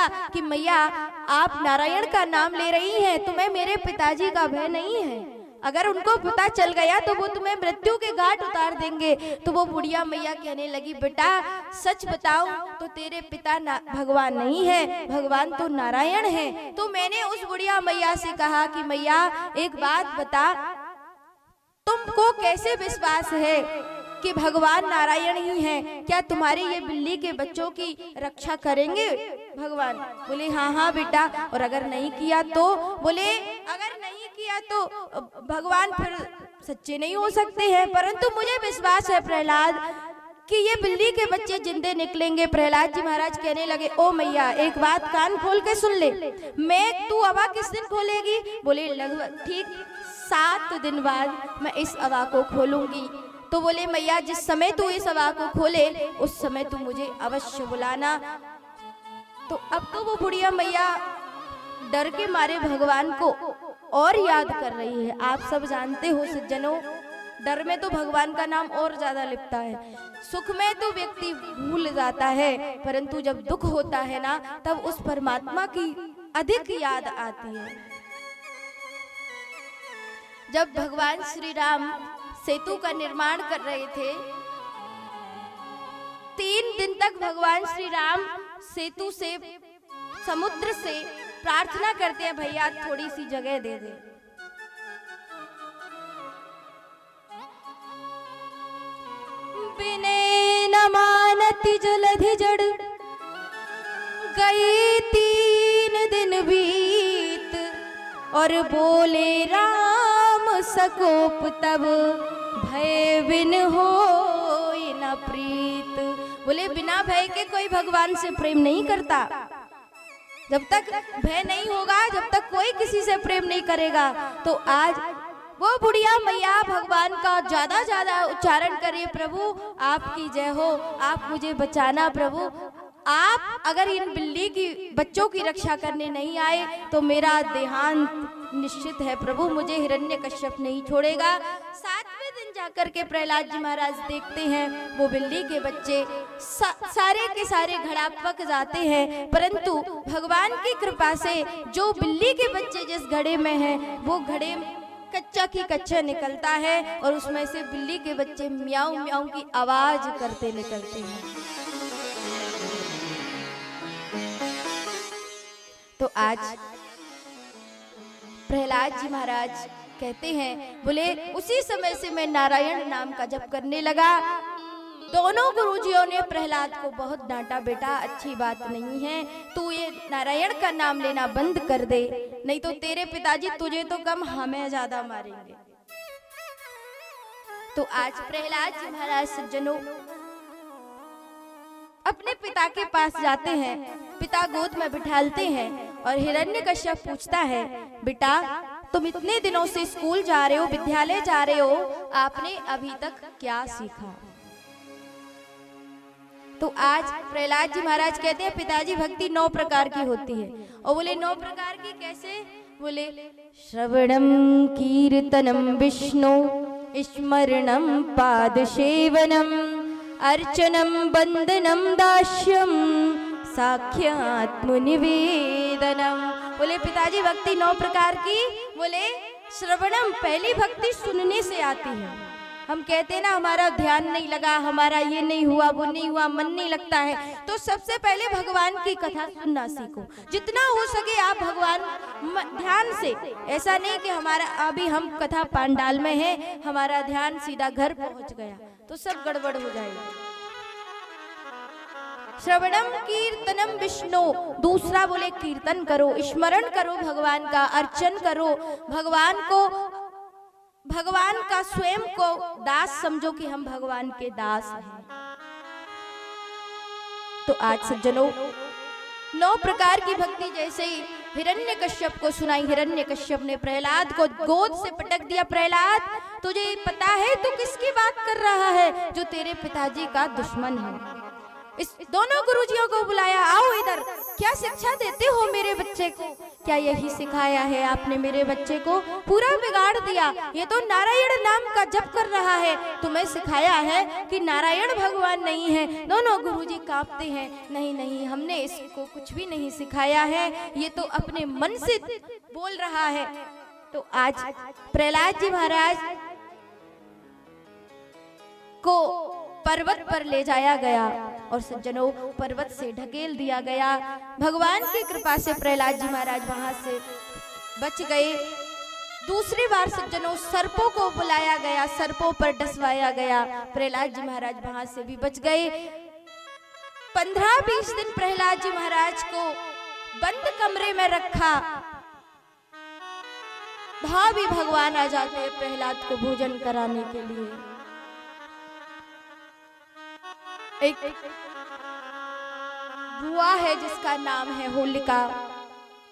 पूछा कि मैया आप नारायण का नाम ले रही हैं, तुम्हें मेरे पिताजी का भय नहीं है? अगर उनको पता चल गया तो वो तुम्हें मृत्यु के घाट उतार देंगे। तो वो बुढ़िया मैया कहने लगी, बेटा सच बताऊं तो तेरे पिता भगवान नहीं है, भगवान तो नारायण है। तो मैंने उस बुढ़िया मैया से कहा कि मैया एक बात बता, तुमको कैसे विश्वास है कि भगवान नारायण ही हैं? क्या तुम्हारे ये बिल्ली के बच्चों की रक्षा करेंगे भगवान? बोले हाँ हाँ बेटा। और अगर नहीं किया तो? बोले अगर नहीं किया तो भगवान फिर सच्चे नहीं हो सकते हैं, परंतु मुझे विश्वास है प्रहलाद कि ये बिल्ली के बच्चे जिंदे निकलेंगे। प्रहलाद जी महाराज कहने लगे, ओ मैया एक बात कान खोल के सुन ले, मैं तू अवा किस दिन खोलेगी? बोले लगभग ठीक 7 दिन बाद मैं इस अवा को खोलूंगी। तो बोले मैया जिस समय तू इस अवा को खोले उस समय तू मुझे अवश्य बुलाना। तो अब तो वो बुढ़िया मैया डर के मारे भगवान को और याद कर रही है। आप सब जानते हो सज्जनों, डर में तो भगवान का नाम और ज्यादा लिपटा है। सुख में तो व्यक्ति भूल जाता है, परंतु जब दुख होता है ना तब उस परमात्मा की अधिक याद आती है। जब भगवान श्री राम सेतु का निर्माण कर रहे थे, 3 दिन तक भगवान श्री राम सेतु से, समुद्र से प्रार्थना करते हैं, भैया थोड़ी सी जगह दे दे। बिने न मानति जलधि जड़, गई 3 दिन बीत, और बोले राम सकोप तब, भय बिन होई न प्रीत। बोले बिना भय के कोई भगवान से प्रेम नहीं करता। जब तक भय नहीं होगा, जब तक कोई किसी से प्रेम नहीं करेगा। तो आज वो बुढ़िया मैया भगवान का ज्यादा उच्चारण करे, प्रभु आपकी जय हो, आप मुझे बचाना प्रभु। आप अगर इन बिल्ली की बच्चों की रक्षा करने नहीं आए तो मेरा देहांत निश्चित है प्रभु, मुझे हिरण्यकश्यप नहीं छोड़ेगा। 7वें दिन जाकर के प्रहलाद जी महाराज देखते हैं वो बिल्ली के बच्चे सारे के सारे घड़ा पक जाते हैं, परंतु भगवान की कृपा से जो बिल्ली के बच्चे जिस घड़े में हैं वो घड़े कच्चा की कच्चा निकलता है, और उसमें से बिल्ली के बच्चे म्याऊ म्याऊ की आवाज करते निकलते हैं। तो आज प्रहलाद जी महाराज कहते हैं, बोले उसी समय से मैं नारायण नाम का जप करने लगा। दोनों गुरुजियों ने प्रहलाद को बहुत डांटा, बेटा अच्छी बात नहीं है, तू ये नारायण का नाम लेना बंद कर दे, नहीं तो तेरे पिताजी तुझे तो कम हमें ज्यादा मारेंगे। तो आज प्रहलाद जी महाराज सज्जनों अपने पिता के पास जाते हैं, पिता गोद में बिठालते हैं, और हिरण्यकश्यप पूछता है, बेटा तुम इतने दिनों से स्कूल जा रहे हो, विद्यालय जा रहे हो, आपने अभी तक क्या सीखा? तो आज प्रहलाद जी महाराज कहते हैं, पिताजी भक्ति 9 प्रकार की होती है। और बोले 9 प्रकार की कैसे? बोले श्रवणम कीर्तनम विष्णु, स्मरणम पाद सेवनम, अर्चनम बंदनम दास्यम, साख्यात्म निवेदनम। बोले पिताजी भक्ति 9 प्रकार की। बोले श्रवणम, पहली भक्ति सुनने से आती है। हम कहते हैं ना हमारा ध्यान नहीं लगा, हमारा ये नहीं हुआ, वो नहीं हुआ, मन नहीं लगता है, तो सबसे पहले भगवान की कथा सुनना सीखो। जितना हो सके आप भगवान ध्यान से, ऐसा नहीं कि हमारा अभी हम कथा पांडाल में है, हमारा ध्यान सीधा घर पहुंच गया तो सब गड़बड़ हो जाएगा। श्रवणम कीर्तनम विष्णु, दूसरा बोले कीर्तन करो, स्मरण करो भगवान का, अर्चन करो भगवान को, भगवान का स्वयं को दास समझो कि हम भगवान के दास हैं। तो आज सज्जनों 9 प्रकार की भक्ति जैसे ही हिरण्यकश्यप को सुनाई, हिरण्यकश्यप ने प्रहलाद को गोद से पटक दिया, प्रहलाद तुझे पता है तू किसकी बात कर रहा है? जो तेरे पिताजी का दुश्मन है। इस दोनों गुरुजियों को बुलाया, आओ इधर, क्या शिक्षा देते हो मेरे बच्चे को? क्या यही सिखाया है आपने मेरे बच्चे को? पूरा बिगाड़ दिया, ये तो नारायण नाम का जप कर रहा है, तुम्हें सिखाया है कि नारायण भगवान नहीं है। दोनों गुरुजी कांपते हैं, नहीं नहीं, हमने इसको कुछ भी नहीं सिखाया है, ये तो अपने मन से बोल रहा है। तो आज प्रहलाद जी महाराज को पर्वत पर ले जाया गया और सज्जनों पर्वत से ढकेल दिया गया। भगवान की कृपा से प्रहलाद जी महाराज वहां से बच गए। दूसरी बार सज्जनों सर्पों को बुलाया गया, सर्पों पर डसवाया गया, प्रहलाद जी महाराज वहां से भी बच गए। 15-20 दिन प्रहलाद जी महाराज को बंद कमरे में रखा। भावी भगवान आ जाते हैं प्रहलाद को भोजन कराने के लिए। एक बुआ है जिसका नाम है होलिका।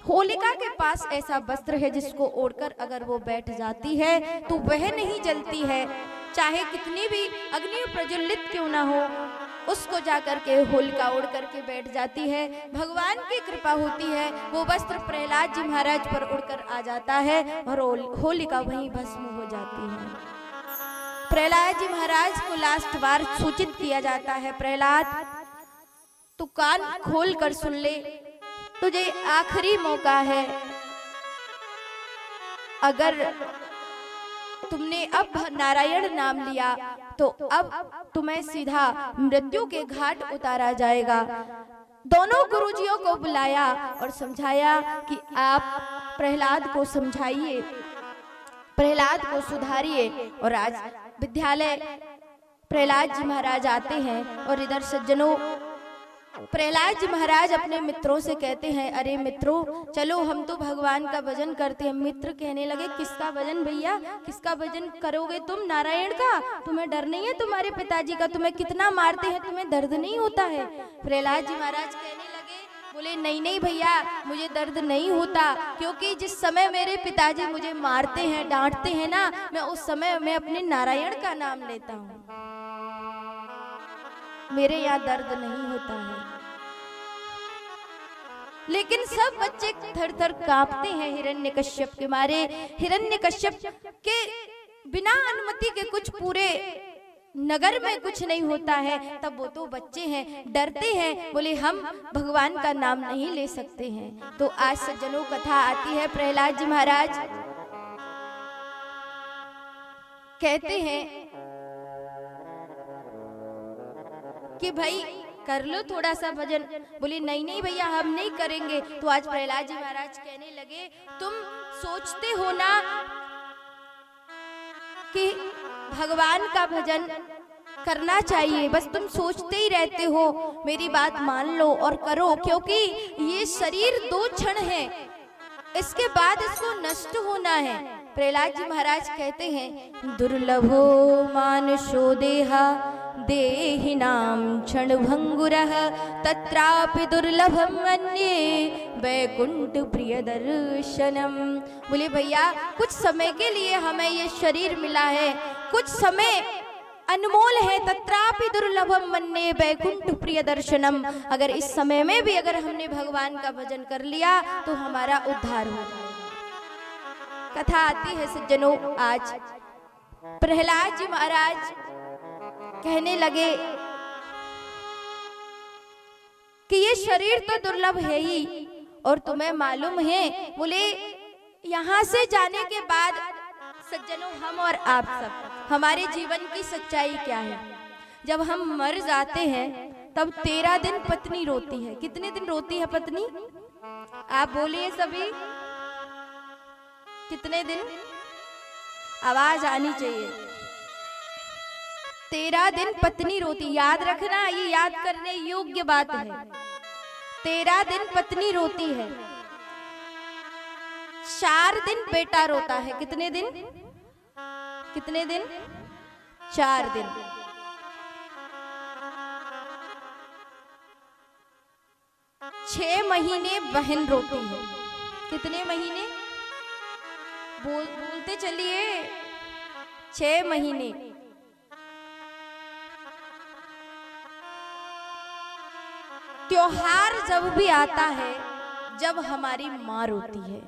होलिका के पास ऐसा वस्त्र है जिसको ओढ़कर अगर वो बैठ जाती है तो वह नहीं जलती है, चाहे कितनी भी अग्नि प्रज्वलित क्यों ना हो, उसको जाकर के होलिका ओढ़ करके बैठ जाती है। भगवान की कृपा होती है, वो वस्त्र प्रहलाद जी महाराज पर उड़कर आ जाता है और होलिका वहीं भस्म हो जाती है। प्रहलाद जी महाराज को लास्ट बार सूचित किया जाता है, प्रहलाद तू कान खोल कर सुन ले, तुझे आखिरी मौका है। अगर तुमने अब नारायण नाम लिया तो अब तुम्हें सीधा मृत्यु के घाट उतारा जाएगा। दोनों गुरुजियों को बुलाया और समझाया कि आप प्रहलाद को समझाइए, प्रहलाद को सुधारिए। और आज विद्यालय प्रहलाद जी महाराज आते हैं और इधर सज्जनों प्रहलाद जी महाराज अपने मित्रों से कहते हैं, अरे मित्रों चलो हम तो भगवान का भजन करते हैं। मित्र कहने लगे, किसका भजन भैया, किसका भजन करोगे तुम? नारायण का? तुम्हें डर नहीं है तुम्हारे पिताजी का? तुम्हें कितना मारते हैं, तुम्हें दर्द नहीं होता है? प्रहलाद जी महाराज कहने लगे, बोले नहीं नहीं भैया, मुझे दर्द नहीं होता, क्योंकि जिस समय मेरे पिताजी मुझे मारते हैं, डांटते हैं ना, मैं उस समय मैं अपने नारायण का नाम लेता हूँ, मेरे यहाँ दर्द नहीं होता है। लेकिन सब बच्चे थर थर कांपते हैं हिरण्यकश्यप के मारे। हिरण्यकश्यप के बिना अनुमति के कुछ पूरे नगर में कुछ नहीं होता है, तब वो तो बच्चे हैं, डरते हैं, बोले हम भगवान का नाम नहीं ले सकते हैं। तो आज सज्जनों कथा आती है, प्रहलाद जी महाराज कहते हैं कि भाई कर लो थोड़ा सा भजन। बोले नहीं नहीं भैया हम नहीं करेंगे। तो आज प्रहलाद जी महाराज कहने लगे, तुम सोचते हो ना कि भगवान का भजन करना चाहिए, बस तुम सोचते ही रहते हो, मेरी बात मान लो और करो, क्योंकि ये शरीर 2 क्षण है, इसके बाद इसको नष्ट होना है। प्रहलाद जी महाराज कहते हैं, दुर्लभो मानुषो देहा देहिनां क्षण भंगुरः तत्रापि दुर्लभम मन्ये वैकुंठ प्रिय दर्शनम। बोले भैया कुछ समय के लिए हमें ये शरीर मिला है, कुछ समय अनमोल है, तत्रापि दुर्लभम मन्ये वैकुंठ प्रिय दर्शनम। अगर इस समय में भी अगर हमने भगवान का भजन कर लिया तो हमारा उद्धार हो जाएगा। कथा आती है सज्जनों, आज प्रहलाद जी महाराज कहने लगे कि ये शरीर तो दुर्लभ है ही, और तुम्हें मालूम है, बोले यहाँ से जाने के बाद सज्जनों हम और आप सब, हमारे जीवन की सच्चाई क्या है? जब हम मर जाते हैं तब 13 दिन पत्नी रोती है। कितने दिन रोती है पत्नी? आप बोलिए सभी, कितने दिन? आवाज आनी चाहिए। 13 दिन पत्नी रोती, याद रखना, ये याद करने योग्य बात है। 13 दिन पत्नी रोती है, 4 दिन बेटा रोता है। कितने दिन? कितने दिन? 4 दिन। 6 महीने बहन रोती है। कितने महीने? बोलते चलिए, 6 महीने। त्योहार जब भी आता है जब हमारी माँ रोती है।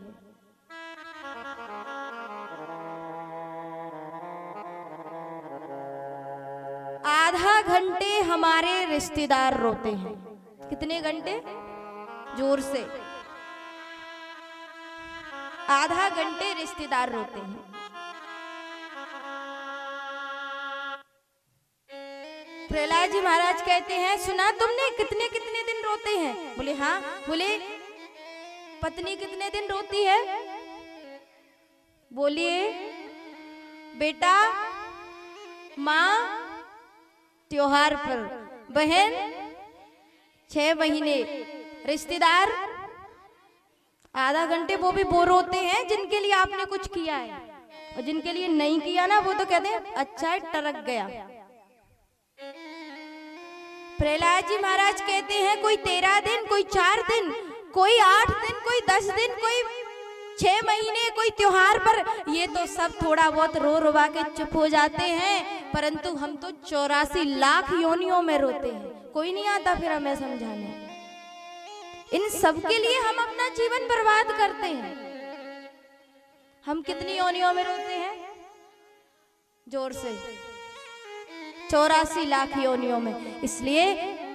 आधा घंटे हमारे रिश्तेदार रोते हैं। कितने घंटे? जोर से। आधा घंटे रिश्तेदार रोते हैं। प्रहलाद जी महाराज कहते हैं, सुना तुमने कितने कितने दिन रोते हैं? बोले हाँ। बोले पत्नी कितने दिन रोती है? बोलिए बेटा माँ त्योहार पर, बहन 6 महीने, रिश्तेदार आधा घंटे। वो भी वो रोते हैं जिनके लिए आपने कुछ किया है, और जिनके लिए नहीं किया ना वो तो कहते हैं अच्छा है टरक गया। प्रहलाद जी महाराज कहते हैं कोई 13 दिन, कोई 4 दिन, कोई 8 दिन, कोई 10 दिन, कोई 6 महीने, कोई त्योहार पर, ये तो सब थोड़ा बहुत रो रुवा के चुप हो जाते हैं, परंतु हम तो 84 लाख योनियों में रोते हैं। कोई नहीं आता फिर हमें समझाने। इन सब के लिए हम अपना जीवन बर्बाद करते हैं। हम कितनी योनियों में रोते हैं? जोर से 84 लाख योनियों में। इसलिए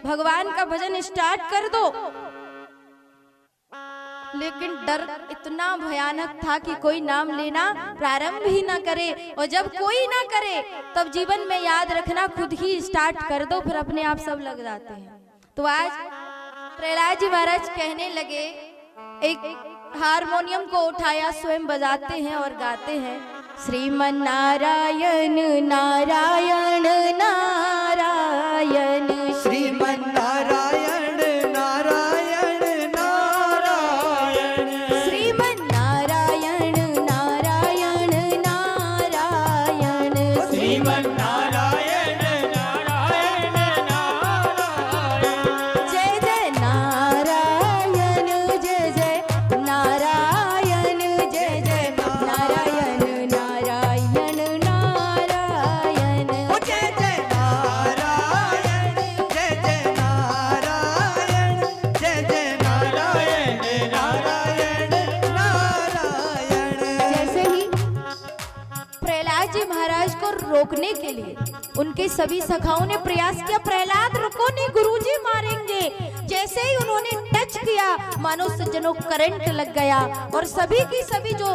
भगवान का भजन स्टार्ट कर दो, लेकिन डर इतना भयानक था कि कोई नाम लेना प्रारंभ ही ना करे। और जब कोई ना करे तब जीवन में याद रखना खुद ही स्टार्ट कर दो, फिर अपने आप सब लग जाते हैं। तो आज प्रहलाद जी महाराज कहने लगे, एक हारमोनियम को उठाया, स्वयं बजाते हैं और गाते हैं, श्रीमन नारायण नारायण नारायण, श्रीमन नारायण नारायण नारायण, श्रीमन नारायण नारायण नारायण, श्रीमन नारायण नारायण नारायण, जय जय नारायण, जय जय नारायण, जय जय नारायण नारायण नारायण, ओ जय जय नारायण, जय जय नारायण, जय जय नारायण नारायण नारायण। जैसे ही प्रहलाद जी महाराज को रोकने के लिए उनके सभी सखाओं ने प्रयास किया, प्रहलाद रुको नहीं, गुरुजी मारेंगे। जैसे ही उन्होंने टच किया, मानो सज्जनों करंट लग गया, और सभी की सभी जो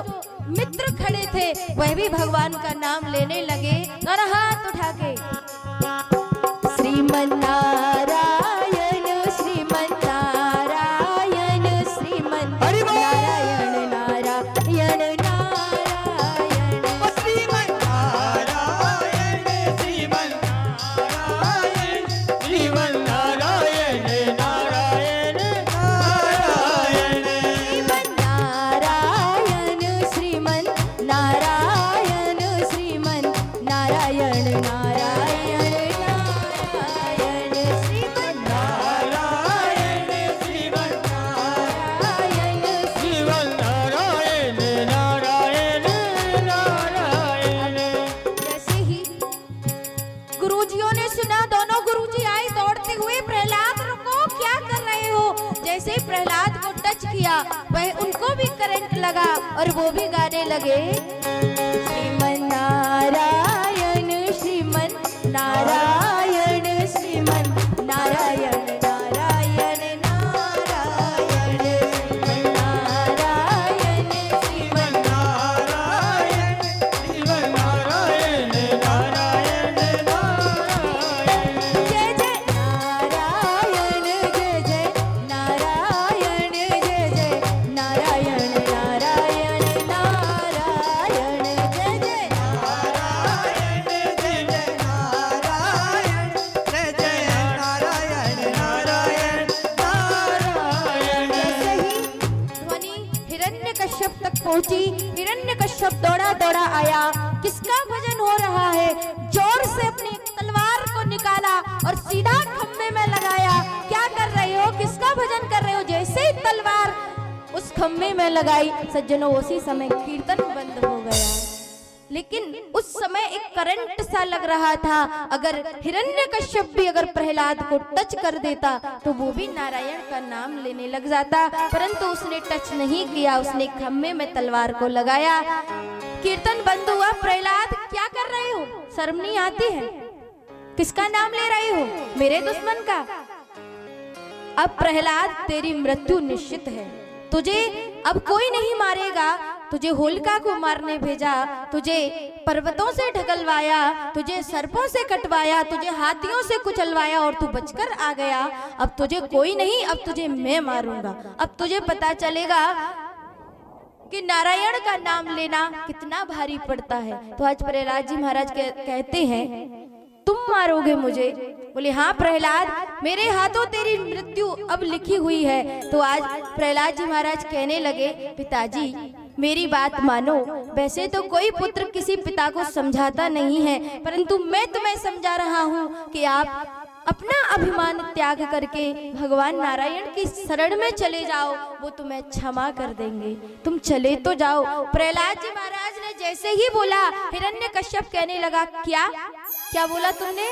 मित्र खड़े थे वह भी भगवान का नाम लेने लगे और हाथ उठा के श्रीमन नारायण, श्रीमन नारायण, श्रीमन हरि बोल। नारायण नारायण नारायण, ओ श्रीमन नारायण, श्रीमन नारायण, श्रीमन नारायण नारायण नारायण, श्रीमन नारायण, श्रीमन नारायण, श्रीमन नारायण नारायण नारायण, श्रीमन नारायण, श्रीमन नारायण, श्रीमन नारायण नारायण नारायण। जैसे ही गुरुजियों ने सुना, दोनों गुरुजी आए दौड़ते हुए, प्रहलाद रुको, क्या कर रहे हो? जैसे ही प्रहलाद को टच किया, वह उनको भी करंट लगा और वो भी गाने लगे, श्रीमन नारायण, श्रीमन नारायण, श्रीमन नारायण नारायण नारायण, श्रीमन नारायण, श्रीमन नारायण, श्रीमन नारायण नारायण नारायण, जय जय नारायण, जय जय नारायण, जय जय नारायण नारायण नारायण, जय जय नारायण, जय जय नारायण, जय जय नारायण नारायण नारायण। जैसे ही ध्वनि हिरण्यकश्यप तक पहुंची, हिरण्यकश्यप दौड़ा दौड़ा आया, किसका भजन हो रहा है? जोर से अपनी तलवार को निकाला और सीधा खम्भे में लगाया। क्या कर रहे हो? किसका भजन कर रहे हो? जैसे ही तलवार उस खम्भे में लगाई, सज्जनों उसी समय कीर्तन बंद हो गया। लेकिन उस समय एक करंट सा लग रहा था। अगर हिरण्यकश्यप भी अगर प्रहलाद को टच कर देता तो वो भी नारायण का नाम लेने लग जाता, परंतु उसने टच नहीं किया। उसने खम्भे में तलवार को लगाया। कीर्तन बंद हुआ। प्रहलाद क्या कर रहे हो? शर्म नहीं आती है? किसका नाम ले रहे हो? मेरे दुश्मन का। अब प्रहलाद तेरी मृत्यु निश्चित है। तुझे अब कोई नहीं मारेगा। तुझे होलिका को मारने भेजा, तुझे पर्वतों से ढकलवाया, तुझे सर्पों से कटवाया, तुझे हाथियों से कुचलवाया और तू बचकर आ गया। अब तुझे कोई नहीं, अब तुझे मैं मारूंगा। अब तुझे पता चलेगा कि नारायण का नाम लेना कितना भारी पड़ता है। तो आज प्रहलाद जी महाराज कहते हैं तुम मारोगे मुझे? बोले हाँ प्रहलाद, मेरे हाथों तेरी मृत्यु अब लिखी हुई है। तो आज प्रहलाद जी महाराज कहने लगे पिताजी मेरी बात मानो। वैसे तो कोई पुत्र किसी पिता को समझाता नहीं है, परंतु मैं तुम्हें समझा रहा हूँ कि आप अपना अभिमान त्याग करके भगवान नारायण की शरण में चले जाओ, वो तुम्हें क्षमा कर देंगे। तुम चले तो जाओ। प्रहलाद जी महाराज ने जैसे ही बोला, हिरण्यकश्यप कहने लगा क्या क्या बोला तुमने?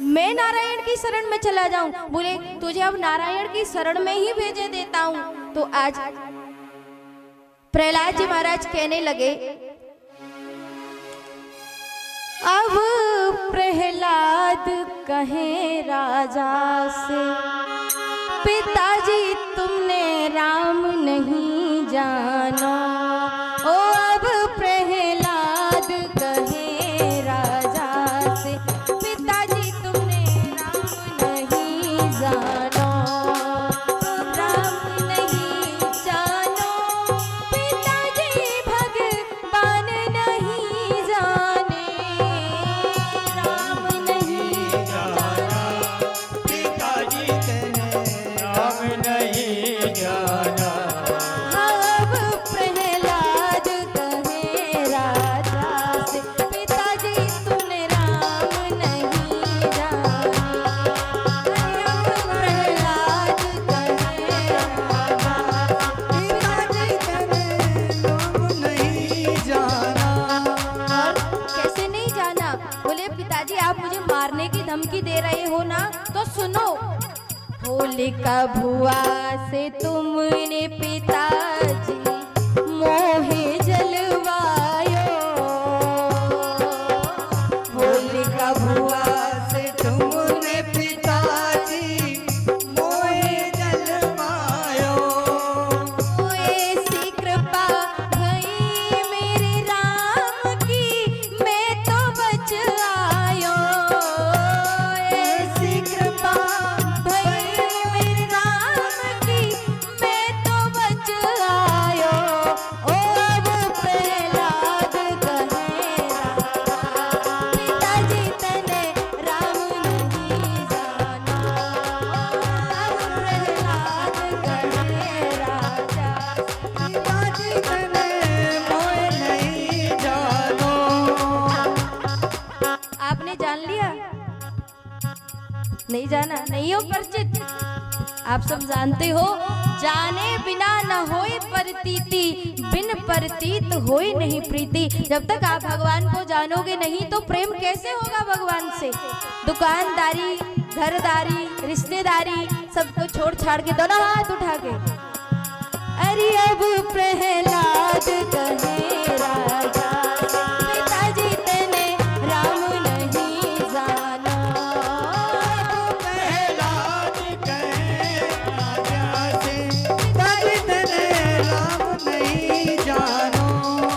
मैं नारायण की शरण में चला जाऊं? बोले तुझे अब नारायण की शरण में ही भेजे देता हूं। तो आज प्रहलाद जी महाराज कहने लगे अब प्रहलाद कहे राजा से पिताजी तुमने राम नहीं जाना। ओ अब प्रहलाद कहे राजा से पिताजी तुमने राम नहीं जाना। राम नहीं जानो पिताजी भगवान नहीं जाने। राम नहीं जाना पिताजी तेने राम नहीं जाना। अब प्रहलाद कहे राजा से पिताजी तुमने राम नहीं जाना। अब प्रहलाद कहे पिताजी तेने राम नहीं जाना। और कैसे नहीं जाना? बोले पिताजी आप मुझे मारने की धमकी दे रहे हो ना, तो सुनो। होलिका भुआ से तुमने पिताजी मोहे जलवायो। होलिका भुआ से तुमने पिताजी मोहे जलवायो। ऐसी कृपा भई मेरे राम की मैं तो बच आयो। ऐसी कृपा भई मेरे राम की मैं तो बच आयो। ओ अब प्रहलाद कहे राजा पिताजी तने राम नहीं जाना। अब प्रहलाद कहे राजा पिताजी तेने मोहे नहीं जानो। आपने जान लिया? नहीं जाना? नहीं हो परिचित? आप सब जानते हो जाने बिना न होए प्रतीति, बिन प्रतीत होए नहीं प्रीति। जब तक आप भगवान को जानोगे नहीं तो प्रेम कैसे होगा भगवान से? दुकानदारी, घरदारी, रिश्तेदारी सबको छोड़ छाड़ के दोनों हाथ उठा के अरे अब प्रहलाद कहे राजा पिताजी तेने राम नहीं जाना। प्रहलाद कहे राजा से पिताजी तेने राम नहीं जानो।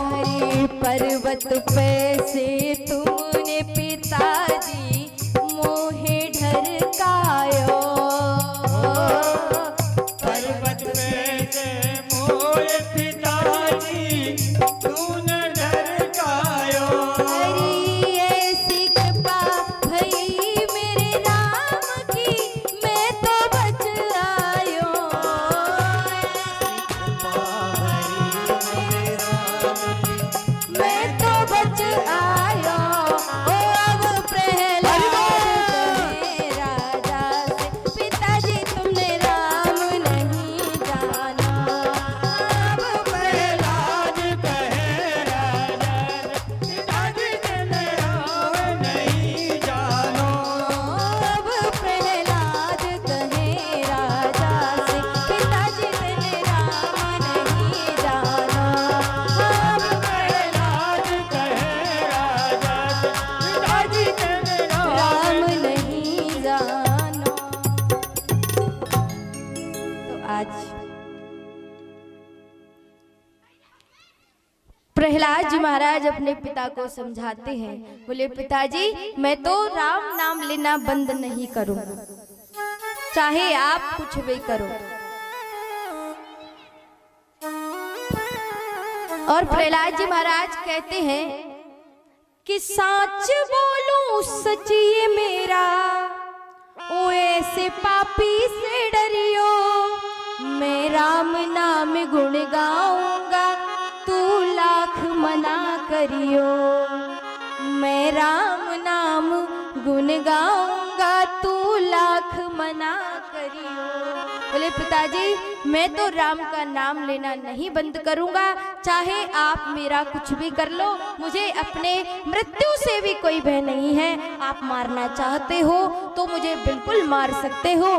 हरे पर्वत पे से तुमने पिताजी मोहे ढरकायो। पर्वत पे से मोहे पिताजी तूने प्रहलाद जी महाराज अपने पिता को समझाते हैं, बोले पिताजी मैं तो राम नाम लेना बंद नहीं करूंगा, चाहे आप कुछ भी करो। और प्रहलाद जी महाराज कहते हैं कि सच बोलूं सच ये मेरा, ओ ऐसे पापी से डरियो, मैं राम नाम गुण गाऊंगा तू लाख मना करियो, मैं राम नाम गुण गाऊंगा तू लाख मना करियो। बोले पिताजी मैं तो राम का नाम लेना नहीं बंद करूंगा, चाहे आप मेरा कुछ भी कर लो, मुझे अपने मृत्यु से भी कोई भय नहीं है। आप मारना चाहते हो तो मुझे बिल्कुल मार सकते हो।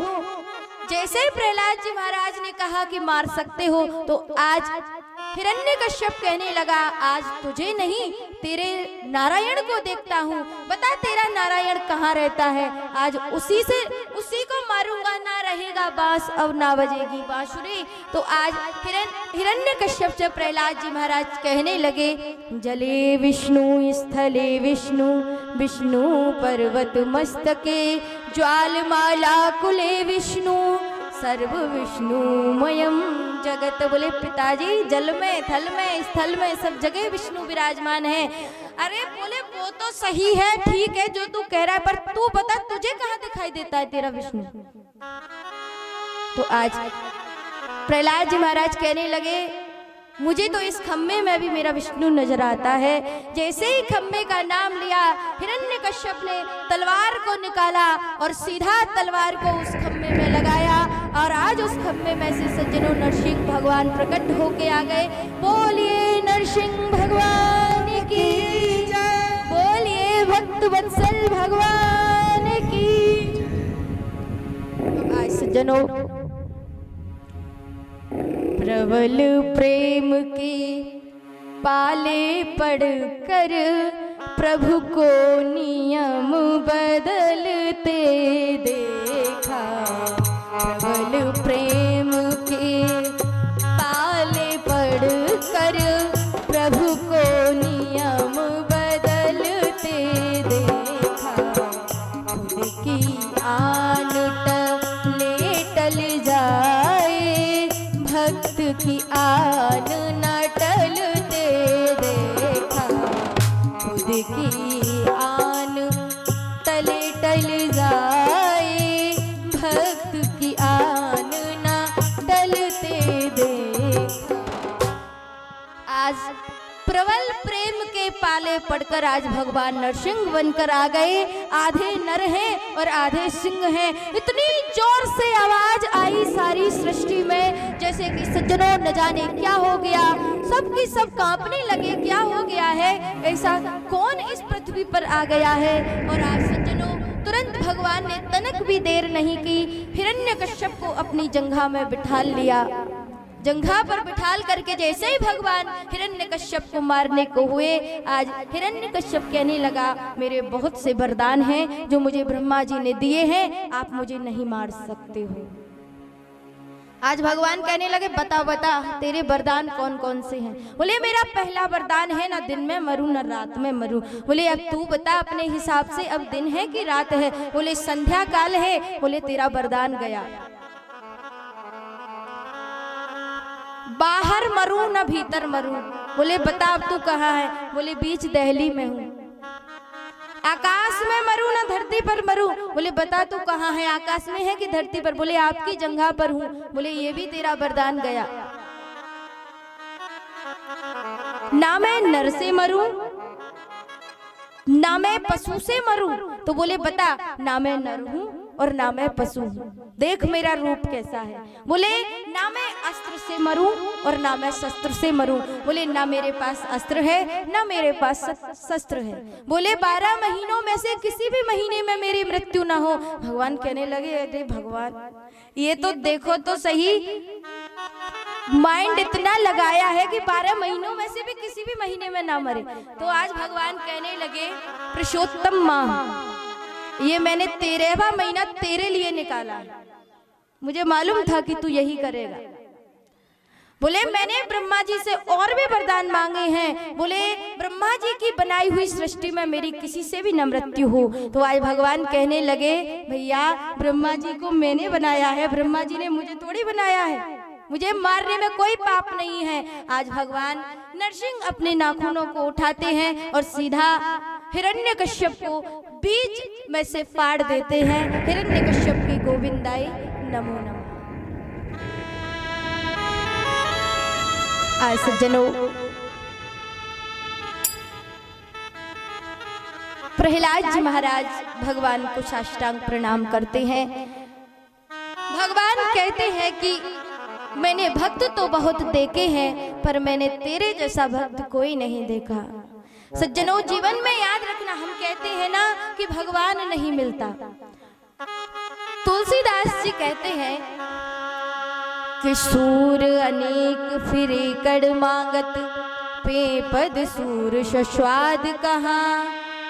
जैसे प्रहलाद जी महाराज ने कहा कि मार सकते हो, तो आज हिरण्यकश्यप कहने लगा आज तुझे नहीं तेरे नारायण को देखता हूँ, बता तेरा नारायण कहाँ रहता है, आज उसी को मारूंगा, ना रहेगा बांस और ना बजेगी बांसुरी। तो आज हिरण्यकश्यप से प्रहलाद जी महाराज कहने लगे, जले विष्णु स्थले विष्णु, विष्णु पर्वत मस्तके, ज्वालमाला कुले विष्णु, सर्व विष्णुमयम जगत। बोले पिताजी जल में थल में स्थल में सब जगह विष्णु विराजमान है। अरे बोले वो तो सही है, ठीक है जो तू कह रहा है, पर तू बता तुझे कहाँ दिखाई देता है तेरा विष्णु। तो आज प्रहलाद जी महाराज कहने लगे मुझे तो इस खम्भे में भी मेरा विष्णु नजर आता है। जैसे ही खम्भे का नाम लिया, हिरण्यकश्यप ने तलवार को निकाला और सीधा तलवार को उस खम्भे में लगाया, और आज उस खम्भे में से सज्जनों नरसिंह भगवान प्रकट होके आ गए। बोलिए नरसिंह भगवान की जय, बोलिए भक्त वत्सल भगवान की। तो आज सज्जनों प्रबल प्रेम के पाले पड़कर प्रभु को नियम बदलते देखा, प्रबल प्रेम के पाले पड़कर प्रभु को नियम बदलते देखा, खुद की आन टल जाए भक्त की आन न टलते देखा, खुद की आन टल जाए भक्त की आन न टलते देखा। आज प्रबल प्रेम के पाले पड़कर आज भगवान नरसिंह बनकर आ गए। आधे नर हैं और आधे सिंह हैं। इतनी जोर से आवाज आई सारी सृष्टि में, जैसे कि सज्जनों न जाने क्या हो गया, सबकी सब कांपने लगे, क्या हो गया है, ऐसा कौन इस पृथ्वी पर आ गया है। और आज सज्जनों तुरंत भगवान ने तनक भी देर नहीं की, हिरण्यकश्यप को अपनी जंघा में बिठा लिया। जंघा पर बिठाल करके जैसे ही भगवान हिरण्यकश्यप को मारने को हुए, आज हिरण्यकश्यप कहने लगा मेरे बहुत से वरदान हैं जो मुझे ब्रह्मा जी ने दिए हैं, आप मुझे नहीं मार सकते हो। आज भगवान कहने लगे बता बता तेरे वरदान कौन कौन से हैं। बोले मेरा पहला वरदान है ना दिन में मरूं ना रात में मरूं। बोले अब तू बता अपने हिसाब से, अब दिन है कि रात है। बोले संध्या काल है। बोले तेरा वरदान गया। बाहर मरूं न भीतर मरूं। बोले बता अब तू कहाँ है। बोले बीच दहली में हूँ। आकाश में मरूं न धरती पर मरूं। बोले बता तू कहाँ है, आकाश में है कि धरती पर। बोले आपकी जंघा पर हूँ। बोले ये भी तेरा वरदान गया। ना मैं नर से मरूं ना मैं पशु से मरूं। तो बोले बता ना मैं नर हूं और ना मैं पशु हूँ, देख मेरा रूप कैसा है। बोले ना मैं अस्त्र से मरूं और ना मैं शस्त्र से मरूं। बोले ना मेरे पास अस्त्र है ना मेरे पास शस्त्र है। बोले 12 महीनों में से किसी भी महीने में मेरी मृत्यु ना हो। भगवान कहने लगे अरे भगवान ये तो देखो तो सही, माइंड इतना लगाया है कि 12 महीनों में से भी किसी भी महीने में ना मरे। तो आज भगवान कहने लगे पुरुषोत्तम माह, ये मैंने 13वां महीना तेरे लिए निकाला है। मुझे मालूम था कि तू यही करेगा। बोले मैंने ब्रह्मा जी से और भी वरदान मांगे हैं, बोले ब्रह्मा जी की बनाई हुई सृष्टि में मेरी किसी से भी न मृत्यु हो। तो आज भगवान कहने लगे भैया ब्रह्मा जी को मैंने बनाया है, ब्रह्मा जी ने मुझे थोड़ी बनाया है, मुझे मारने में कोई पाप नहीं है। आज भगवान नरसिंह अपने नाखूनों को उठाते हैं और सीधा हिरण्यकश्यप को बीच में से फाड़ देते हैं। हिरण्यकश्यप की गोविंदाई नमो नमः। आज सज्जनों, प्रहलाद जी महाराज भगवान को साष्टांग प्रणाम करते हैं। भगवान कहते हैं कि मैंने भक्त तो बहुत देखे हैं, पर मैंने तेरे जैसा भक्त कोई नहीं देखा। सज्जनों, जीवन में याद रखना, हम कहते हैं ना कि भगवान नहीं मिलता। तुलसीदास जी कहते हैं कि सूर अनेक फिरे कड़ मांगत, पे पद सूर स्वाद कहाँ,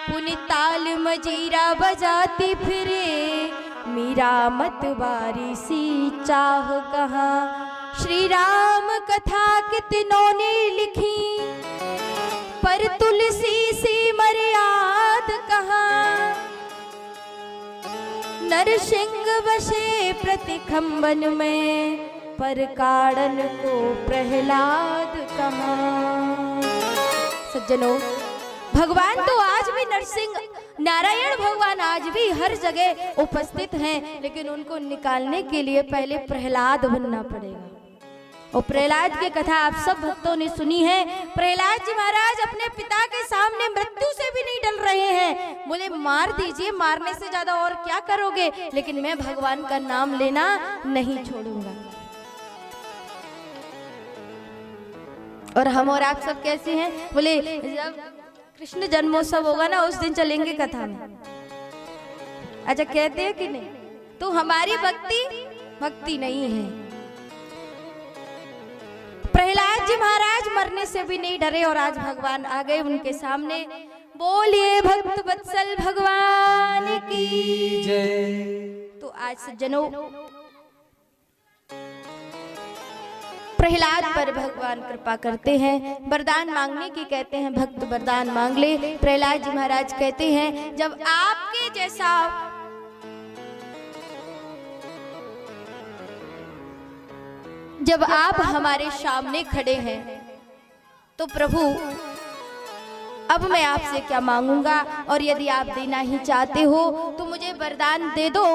पुनि ताल मजीरा बजाती फिरे, मीरा मत बारी सी चाह कहाँ। श्री राम कथा कितनों ने लिखी, पर तुलसी सी मर्याद कहाँ। नरसिंह बसे प्रतिखंबन में, पर कारण को प्रहलाद कहाँ। सज्जनों, भगवान तो आज भी नरसिंह नारायण भगवान आज भी हर जगह उपस्थित हैं, लेकिन उनको निकालने के लिए पहले प्रहलाद बनना पड़ेगा। और प्रहलाद की कथा आप सब भक्तों ने सुनी है। प्रहलाद जी महाराज अपने पिता के सामने मृत्यु से भी नहीं डर रहे हैं, बोले मार दीजिए, मारने से ज्यादा और क्या करोगे, लेकिन मैं भगवान का नाम लेना नहीं छोड़ूंगा। और हम और आप सब कैसे हैं, बोले जब कृष्ण जन्मोत्सव होगा ना उस दिन चलेंगे कथा में। अच्छा कहते हैं कि नहीं? तो हमारी भक्ति नहीं है। प्रहलाद जी महाराज मरने से भी नहीं डरे और आज भगवान आ गए उनके सामने। बोलिए भक्त वत्सल भगवान की जय। तो आज सज्जनों, प्रहलाद पर भगवान कृपा करते हैं, वरदान मांगने की कहते हैं, भक्त वरदान मांग ले। प्रहलाद जी महाराज कहते हैं जब आपके जैसा जब आप हमारे सामने खड़े हैं तो प्रभु अब मैं आपसे क्या मांगूंगा, और यदि आप देना ही चाहते हो तो मुझे वरदान दे दो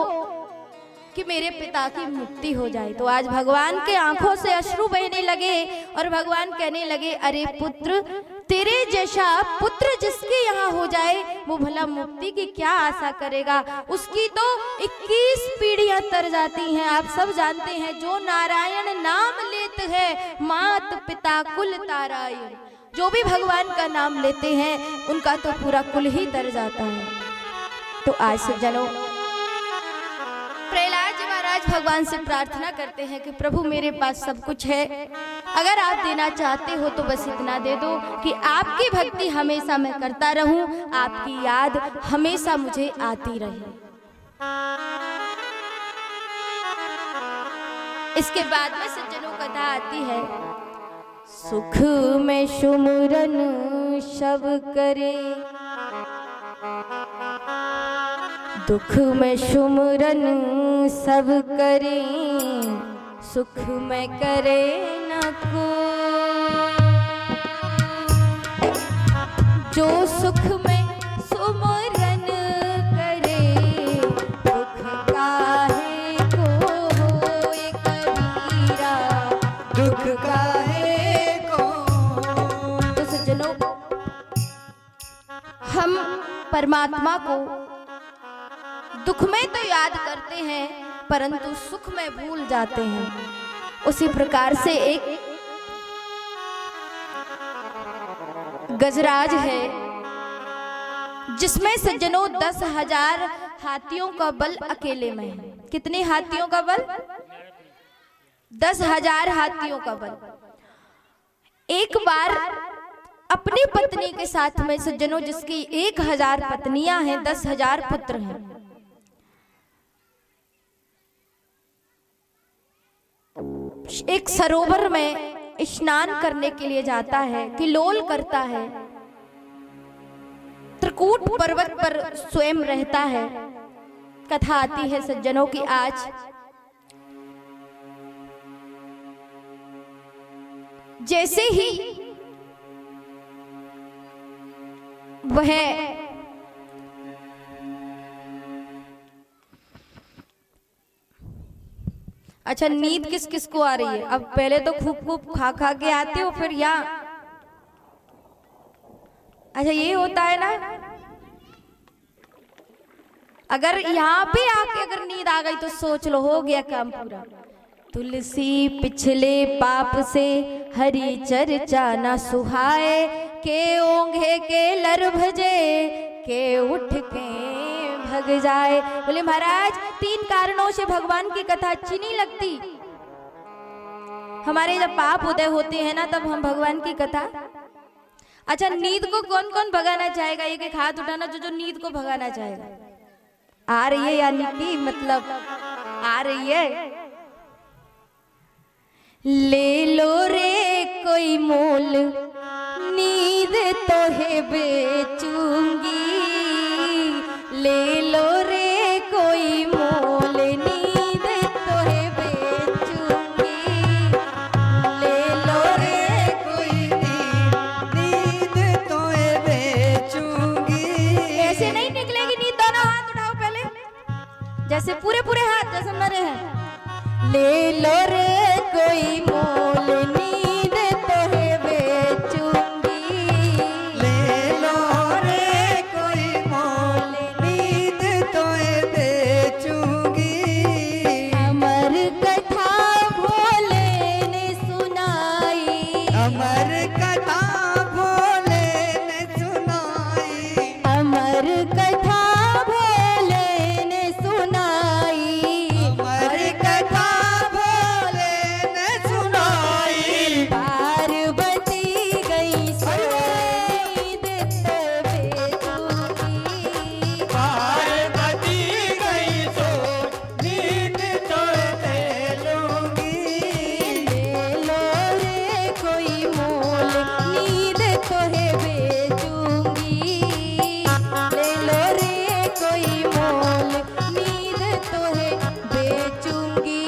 कि मेरे पिता की मुक्ति हो जाए। तो आज भगवान के आंखों से अश्रु बहने लगे और भगवान कहने लगे अरे पुत्र, तेरे जैसा पुत्र जिसके यहाँ हो जाए वो भला मुक्ति की क्या आशा करेगा, उसकी तो 21 पीढ़ियां तर जाती हैं। आप सब जानते हैं जो नारायण नाम लेते हैं, मात पिता कुल तारायण, जो भी भगवान का नाम लेते हैं उनका तो पूरा कुल ही तर जाता है। तो आज सज्जनों, प्रहलाद जी महाराज भगवान से प्रार्थना करते हैं कि प्रभु मेरे पास सब कुछ है, अगर आप देना चाहते हो तो बस इतना दे दो कि आपकी भक्ति हमेशा मैं करता रहूं, आपकी याद हमेशा मुझे आती रहे। इसके बाद में सज्जनों कथा आती है, सुख में सुमिरन सब करे, दुख में सुमिरन सब करे, सुख में करे न को। जो सुख में सुमिरन करे, दुख काहे को होए कबीरा, दुख काहे को। तो सज्जनों, हम परमात्मा को दुख में तो याद करते हैं परंतु सुख में भूल जाते हैं। उसी प्रकार से एक गजराज है जिसमें सज्जनों 10,000 हाथियों का बल अकेले में है। कितने हाथियों का बल? 10,000 हाथियों का बल। एक बार अपनी पत्नी के साथ में सज्जनों, जिसकी 1,000 पत्नियां हैं, 10,000 पुत्र हैं, एक सरोवर में स्नान करने के लिए जाता है, किलोल करता है, त्रिकूट पर्वत पर स्वयं रहता है। कथा आती है सज्जनों की आज जैसे ही वह अच्छा, नींद किस किस को आ रही है? अब पहले तो खूब खूब खा खा के आते हो, फिर यहाँ अच्छा ये होता है ना, अगर यहाँ पे आके अगर नींद आ गई तो सोच लो हो गया काम पूरा। तुलसी पिछले पाप से हरि चर्चा न सुहाए, के ओंघे के लर भजे, के उठ के भग जाए। बोले महाराज 3 कारणों से भगवान की कथा अच्छी नहीं लगती। हमारे जब पाप उदय होते हैं ना, तब हम भगवान की कथा। अच्छा, नींद को कौन कौन भगाना चाहेगा? एक हाथ उठाना जो जो नींद को भगाना चाहेगा। आ रही है यानी कि मतलब आ रही है। ले लो रे कोई मोल, नींद तो है बेचूंगी। ले लो रे कोई मोल, नींद तो है बेचूंगी। ले लो रे कोई नींद तो है बेचूंगी। ऐसे नहीं निकलेगी नींद। दोनों हाथ उठाओ पहले, जैसे पूरे पूरे हाथ जैसे मरे हैं। ले लो रे कोई मोल, नींद तो है बेचूंगी। ले लो रे कोई मोल, नींद तो है बेचूंगी। अमर कथा भोले ने सुनाई, अमर कथा भोले ने सुनाई। अमर कथा भोले ने सुनाई। अमर कथा भोले ने सुनाई। पार्वती गई नींद तो बेचूंगी। पार्वती गई सो नींद तो ले लूंगी। ले लो रे कोई मोल, नींद तो है बेचूंगी। ले लो रे कोई मोल, नींद तो है बेचूंगी।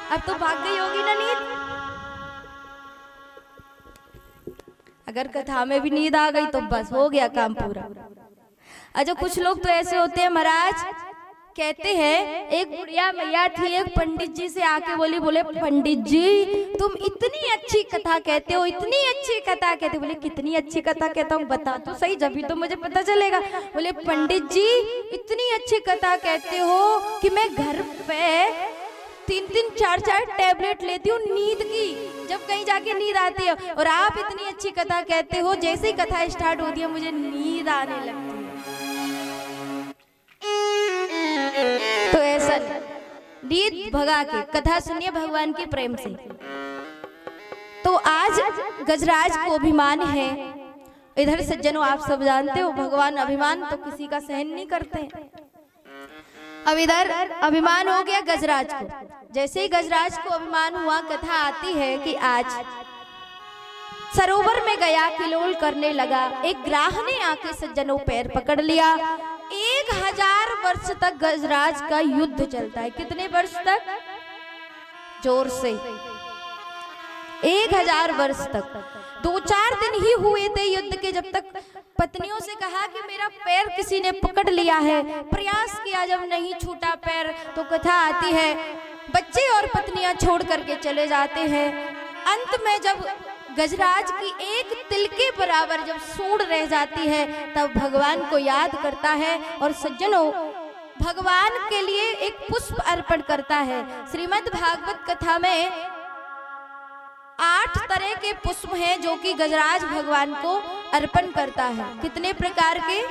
अब तो भाग गई होगी ना नींद। अगर कथा में भी नींद आ गई तो बस हो गया काम पूरा। अच्छा, कुछ लोग तो ऐसे होते हैं महाराज, कहते हैं एक बुढ़िया मैया थी, एक पंडित जी से आके बोले पंडित जी तुम इतनी अच्छी कथा कहते हो, इतनी अच्छी कथा कहते हो। बोले कितनी अच्छी कथा कहता हूँ, बता तो सही, जब भी तो मुझे पता चलेगा। बोले पंडित जी इतनी अच्छी कथा कहते हो कि मैं घर पे 3-3 4-4 टैबलेट लेती हूँ नींद की, जब कहीं जाके नींद आती है। और आप इतनी अच्छी कथा कहते हो, जैसे ही कथा स्टार्ट होती है मुझे नींद आने लगती है। तो ऐसा नींद भगा के कथा सुनिए भगवान के प्रेम से। तो आज गजराज को अभिमान है। इधर सज्जनों आप सब जानते हो भगवान अभिमान तो किसी का सहन नहीं करते। अब इधर अभिमान हो गया गजराज को। जैसे ही गजराज को अभिमान हुआ, कथा आती है कि आज सरोवर में गया, किलोल करने लगा। एक ग्राह ने आके सज्जनों पैर पकड़ लिया। 1000 वर्ष तक गजराज का युद्ध चलता है। कितने वर्ष तक? जोर से 1000 वर्ष तक। 2-4 दिन ही हुए थे युद्ध के, जब तक पत्नियों से कहा कि मेरा पैर किसी ने पकड़ लिया है। प्रयास किया, जब नहीं छूटा पैर तो कथा आती है बच्चे और पत्नियां छोड़ करके चले जाते हैं। अंत में जब गजराज की एक तिल के बराबर जब सूंड रह जाती है, तब भगवान को याद करता है और सज्जनों भगवान के लिए एक पुष्प अर्पण करता है। श्रीमद् भागवत कथा में 8 तरह के पुष्प हैं जो कि गजराज भगवान को अर्पण करता है। कितने प्रकार के?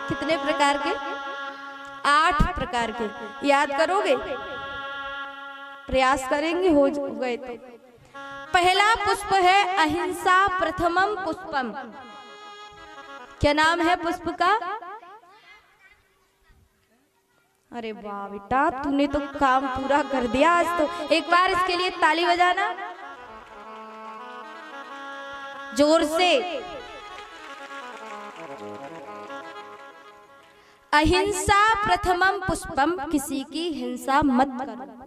कितने प्रकार के? 8 प्रकार के। याद करोगे? प्रयास करेंगे, हो गए तो। पहला पुष्प है अहिंसा प्रथमम पुष्पम। क्या नाम है पुष्प का? अरे वाह बेटा, तूने तो काम पूरा कर दिया आज तो। एक बार इसके लिए ताली बजाना जोर से। अहिंसा प्रथमम पुष्पम, किसी की हिंसा मत करो।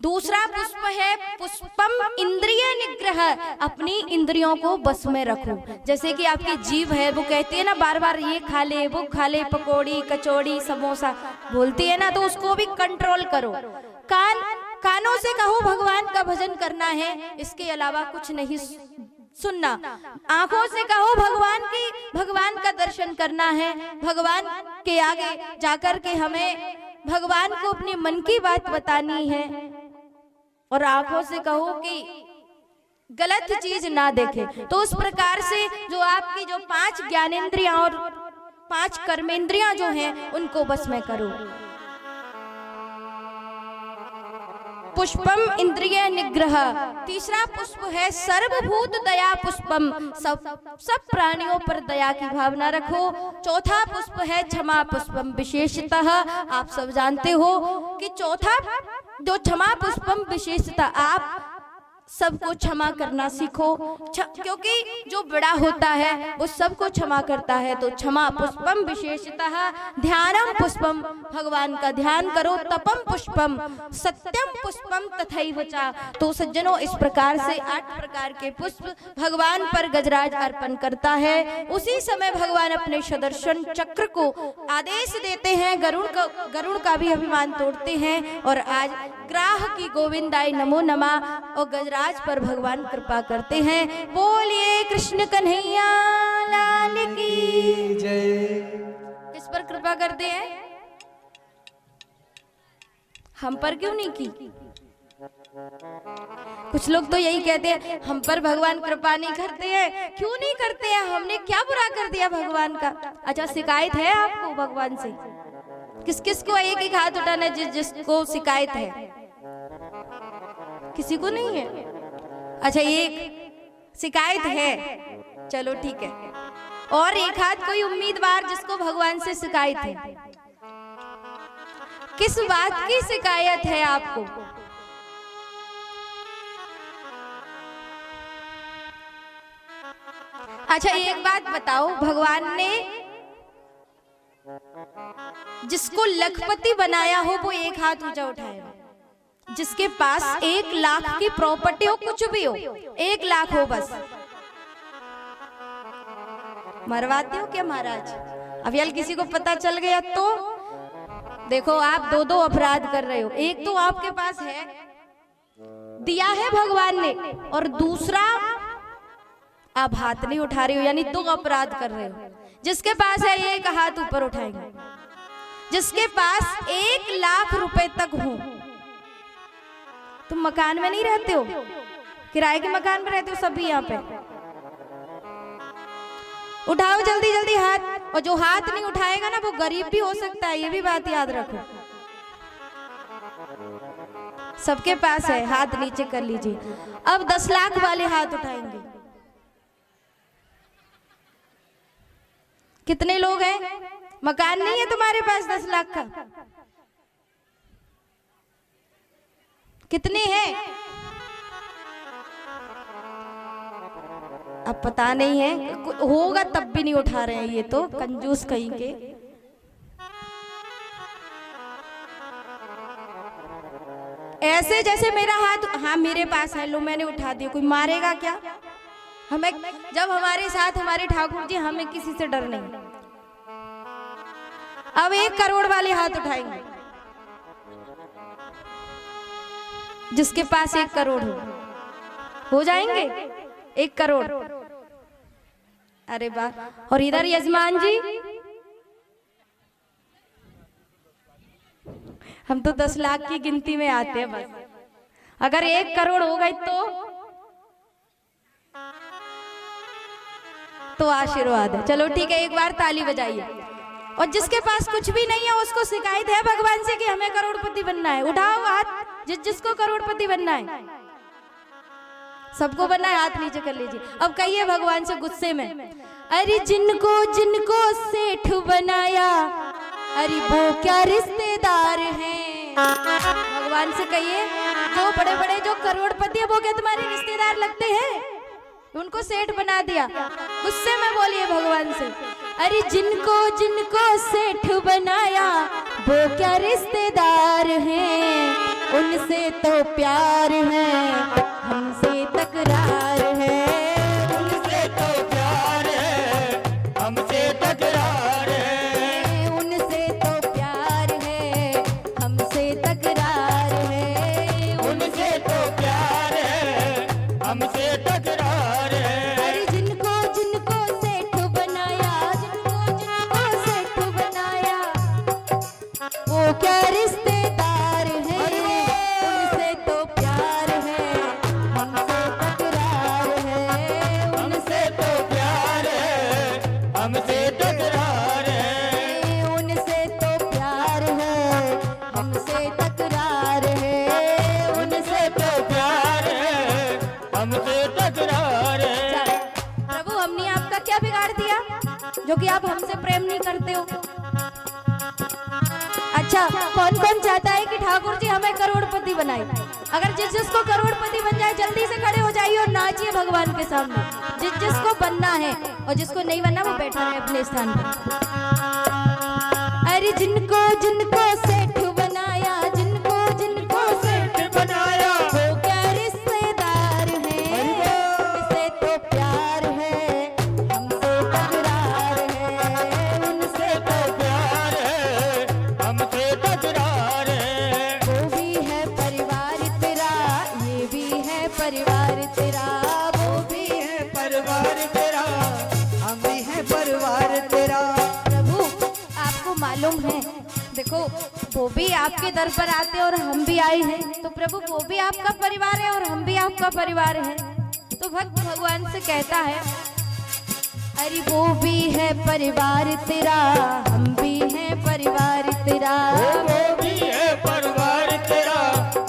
दूसरा पुष्प है पुष्पम इंद्रिय निग्रह, अपनी इंद्रियों को बस में रखो। जैसे कि आपकी जीभ है, वो कहती है ना बार बार ये खा ले वो खा ले, पकौड़ी कचौड़ी समोसा बोलती है ना, तो उसको भी कंट्रोल करो। कानों से कहो भगवान का भजन करना है, इसके अलावा कुछ नहीं सुनना। आंखों से कहो भगवान का दर्शन करना है, भगवान के आगे जाकर के हमें भगवान को अपने मन की बात बतानी है। और आंखों से कहो कि गलत चीज ना देखे। तो उस प्रकार से जो आपकी जो 5 ज्ञानेंद्रियां और 5 कर्मेंद्रियां जो हैं उनको बस में करो। पुष्पम इंद्रिय निग्रह। तीसरा पुष्प है सर्वभूत दया पुष्पम, सब प्राणियों पर दया की भावना रखो। चौथा पुष्प है क्षमा पुष्पम विशेषतः। आप सब जानते हो कि चौथा जो क्षमा पुष्पम विशेषतः, आप सबको क्षमा करना सीखो, क्योंकि जो बड़ा होता है वो सबको क्षमा करता है। तो क्षमा पुष्पम विशेषतः। ध्यानम पुष्पम, भगवान का ध्यान करो। तपम पुष्पम, सत्यम पुष्पम तथैव च। तो सज्जनों, इस प्रकार से 8 प्रकार के पुष्प भगवान पर गजराज अर्पण करता है। उसी समय भगवान अपने सुदर्शन चक्र को आदेश देते हैं, गरुड़ का भी अभिमान तोड़ते हैं और आज ग्राह की गोविंदाय नमो नमः और गजराज पर भगवान कृपा करते हैं। बोलिए कृष्ण कन्हैया लाल की जय। किस पर कृपा करते हैं? हम पर क्यों नहीं की? कुछ लोग तो यही कहते हैं हम पर भगवान कृपा नहीं करते हैं। क्यों नहीं करते हैं? हमने क्या बुरा कर दिया भगवान का? अच्छा, शिकायत है आपको भगवान से? किस किस को एक एक हाथ उठाना जिसको शिकायत है? किसी को नहीं है? अच्छा, एक शिकायत है, चलो ठीक है। और एक हाथ कोई उम्मीदवार जिसको भगवान से शिकायत है। किस बात की शिकायत है आपको? अच्छा, एक बात बताओ, भगवान ने जिसको लखपति बनाया हो वो एक हाथ ऊंचा उठाएगा। जिसके पास 1 लाख की प्रॉपर्टी हो, कुछ भी हो, 1 लाख हो बस, मरवाते हो क्या महाराज? अब यार किसी को पता चल गया तो देखो, आप 2 अपराध कर रहे हो। एक तो आपके पास है, दिया है भगवान ने, और दूसरा आप हाथ नहीं उठा रहे हो, यानी 2 अपराध कर रहे हो। जिसके पास है 1 हाथ ऊपर उठाएंगे, जिसके पास 1 लाख रुपए तक हो। तुम मकान में नहीं रहते हो, किराए के मकान में रहते हो सभी यहाँ पे। उठाओ जल्दी जल्दी हाथ। और जो हाथ नहीं उठाएगा ना वो गरीब भी हो सकता है, ये भी बात याद रखो। सबके पास है, हाथ नीचे कर लीजिए। अब 10 लाख वाले हाथ उठाएंगे। कितने लोग हैं? मकान नहीं है तुम्हारे पास 10 लाख का? कितने हैं? अब पता नहीं है, होगा तब भी नहीं उठा रहे हैं ये तो कंजूस कहीं के। ऐसे जैसे मेरा हाथ, हाँ मेरे पास है, लो मैंने उठा दिया। कोई मारेगा क्या हमें? जब हमारे साथ हमारे ठाकुर जी, हमें किसी से डर नहीं। अब 1 करोड़ वाले हाथ उठाएंगे, जिसके पास 1 करोड़ हो जाएंगे 1 करोड़। अरे वाह। और इधर यजमान जी, हम तो 10 लाख की गिनती में आते हैं बस। अगर 1 करोड़ हो गए तो आशीर्वाद है। चलो ठीक है, एक बार ताली बजाइए। और जिसके पास कुछ भी नहीं है उसको शिकायत है भगवान से कि हमें करोड़पति बनना है, उठाओ हाथ। जिसको करोड़पति बनना है, सबको बनना है, हाथ नीचे कर लीजिए। अब कहिए भगवान से गुस्से में, अरे जिनको जिनको सेठ बनाया अरे वो क्या रिश्तेदार हैं। भगवान से कहिए, जो बड़े बड़े जो करोड़पति है वो क्या तुम्हारे रिश्तेदार लगते हैं? उनको सेठ बना दिया। गुस्से में बोलिए भगवान से, अरे जिनको जिनको सेठ बनाया वो क्या रिश्तेदार हैं। उनसे तो प्यार है, हमसे तकरार है। उनसे तो प्यार है, हमसे तकरार है। उनसे तो प्यार है, हमसे तकरार है। उनसे तो प्यार है, हमसे तकरार है। अरे जिनको जिनको सेठ बनाया, जिनको जिनको सेठ बनाया वो क्या रिश्तेदार है। उनसे तो प्यार है, हमसे तकरार है। उनसे तो प्यार है, हमसे तकरार है। उनसे तो प्यार है, हमसे तकरार है। उनसे तो प्यार है, हमसे तकरार है। प्रभु हमने आपका क्या बिगाड़ दिया जो कि आप हमसे प्रेम नहीं करते हो? अच्छा, कौन कौन चाहता है कि ठाकुर जी हमें करोड़पति बनाए? अगर जिस जिसको करोड़पति बन जाए जल्दी से खड़े हो जाइए और नाचिए भगवान के सामने। जिस जिसको बनना है, और जिसको नहीं बनना वो बैठा रहे अपने स्थान पर। अरे जिनको जिनको सेठ बनाया, जिनको जिनको सेठ बनाया वो क्या रिश्तेदार है। उनसे तो प्यार है, हमसे तकरार है। उनसे तो प्यार है, हमसे तकरार है। वो भी है परिवार तेरा, ये भी है परिवार तेरा। वो भी है परिवार तेरा, हम भी हैं परिवार तेरा। प्रभु आपको मालूम है, देखो वो भी आपके दर पर आते और हम भी आए हैं, तो प्रभु वो भी आपका परिवार है और हम भी आपका परिवार है। तो भक्त भगवान से कहता है, अरे वो भी है परिवार तेरा, हम भी हैं परिवार तेरा। वो भी है परिवार तेरा,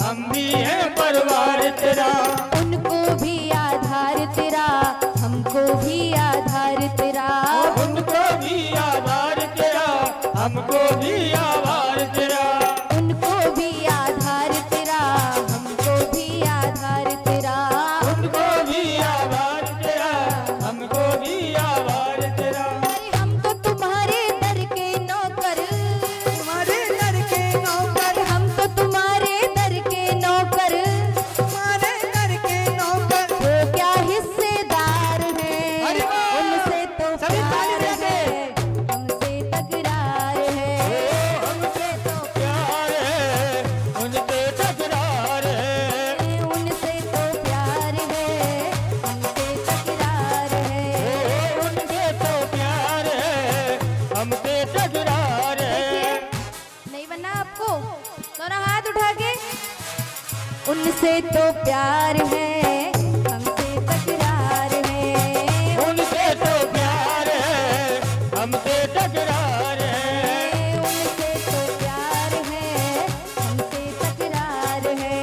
हम भी हैं परिवार तेरा। उनको भी आधार तेरा, हमको भी आधार तेरा। उनको भी आधार तेरा, हमको भी आधार तेरा। उनको भी आधार तेरा, हमको भी आधार तेरा। उनको भी आधार तेरा, हमको भी आधार तेरा। अरे हम तो तुम्हारे दर के नौकर, तुम्हारे दर के नौकर, हम तो तुम्हारे दर के नौकर। तुम्हारे दर के नौकर। वो क्या हिस्सेदार हैं। अरे वाह! उनसे तो सभी ताली प्यार बजा है, के। हमसे तकरार है। हमसे तो प्यार है, उनसे तकरार है। उनसे तो प्यार है, हमसे तकरार है। उनसे तो प्यार है, हमसे तकरार है। नहीं बनना आपको? दोनों हाथ उठा के। उनसे तो प्यार है, हमसे तकरार है। उनसे तो प्यार है, हमसे तकरार है। उनसे तो प्यार है, हमसे तकरार है।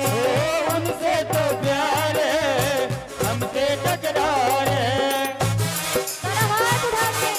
उनसे तो प्यार है, हमसे तकरार है। दोनों हाथ उठा के।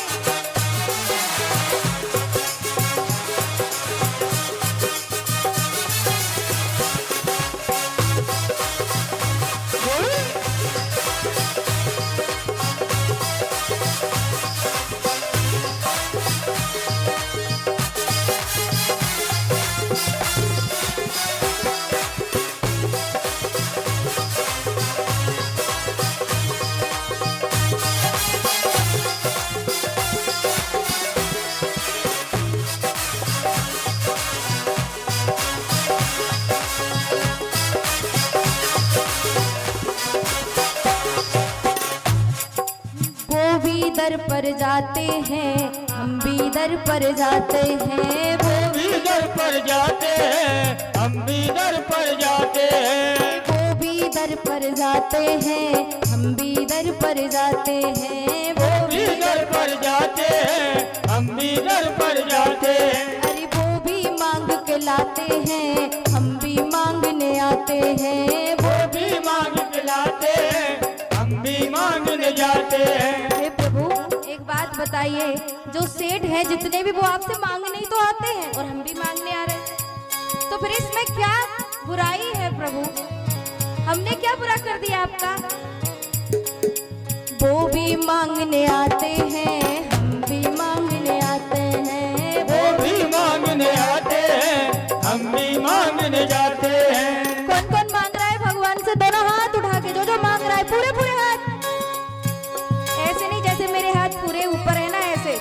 वो भी दर पर जाते हैं, हम भी दर पर जाते हैं। वो भी दर पर जाते हैं, हम भी दर पर जाते हैं। वो भी दर पर जाते हैं, हम भी दर पर जाते हैं। वो भी दर पर जाते हैं, हम भी दर पर जाते हैं। अरे वो भी मांग के लाते हैं, हम भी मांगने आते हैं। वो भी मांग के लाते हैं, हम भी मांगने जाते हैं। हे प्रभु एक बात बताइए, जो सेठ हैं जितने भी, वो आपसे मांगने ही तो आते हैं और हम भी मांगने आ रहे हैं, तो फिर इसमें क्या बुराई है प्रभु? हमने क्या बुरा कर दिया आपका? वो भी मांगने आते हैं, हम भी मांगने आते हैं, वो भी मांगने आते हैं, हम भी मांगने जाते हैं। कौन कौन मांग रहा है भगवान से? दोनों हाथ उठा के, जो मांग रहा है, पूरे पूरे हाथ, ऐसे नहीं जैसे मेरे हाथ पूरे ऊपर है ना, ऐसे।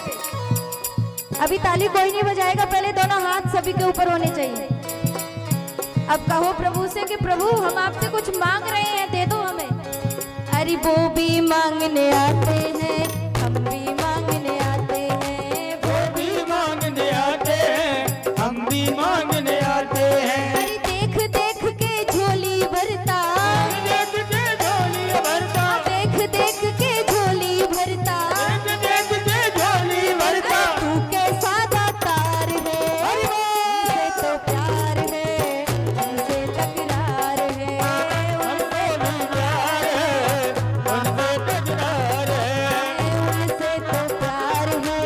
अभी ताली कोई नहीं बजाएगा, पहले दोनों हाथ सभी के ऊपर होने चाहिए। अब कहो प्रभु से कि प्रभु हम आपसे कुछ मांग रहे हैं, दे दो हमें। अरे वो भी मांगने आते हैं, हम भी मांगने आते हैं, वो भी मांगने आते हैं, हम भी मांगने आते हैं। अरे देख देख के झोली भरता, देख के झोली भरता, देख देख के झोली भरता, देख के झोली भरता। तू कैसा दातार है, हमसे तो प्यार है, हमसे तकरार है, हमसे भी प्यार है, हमसे तकरार है। उनसे तो प्यार है,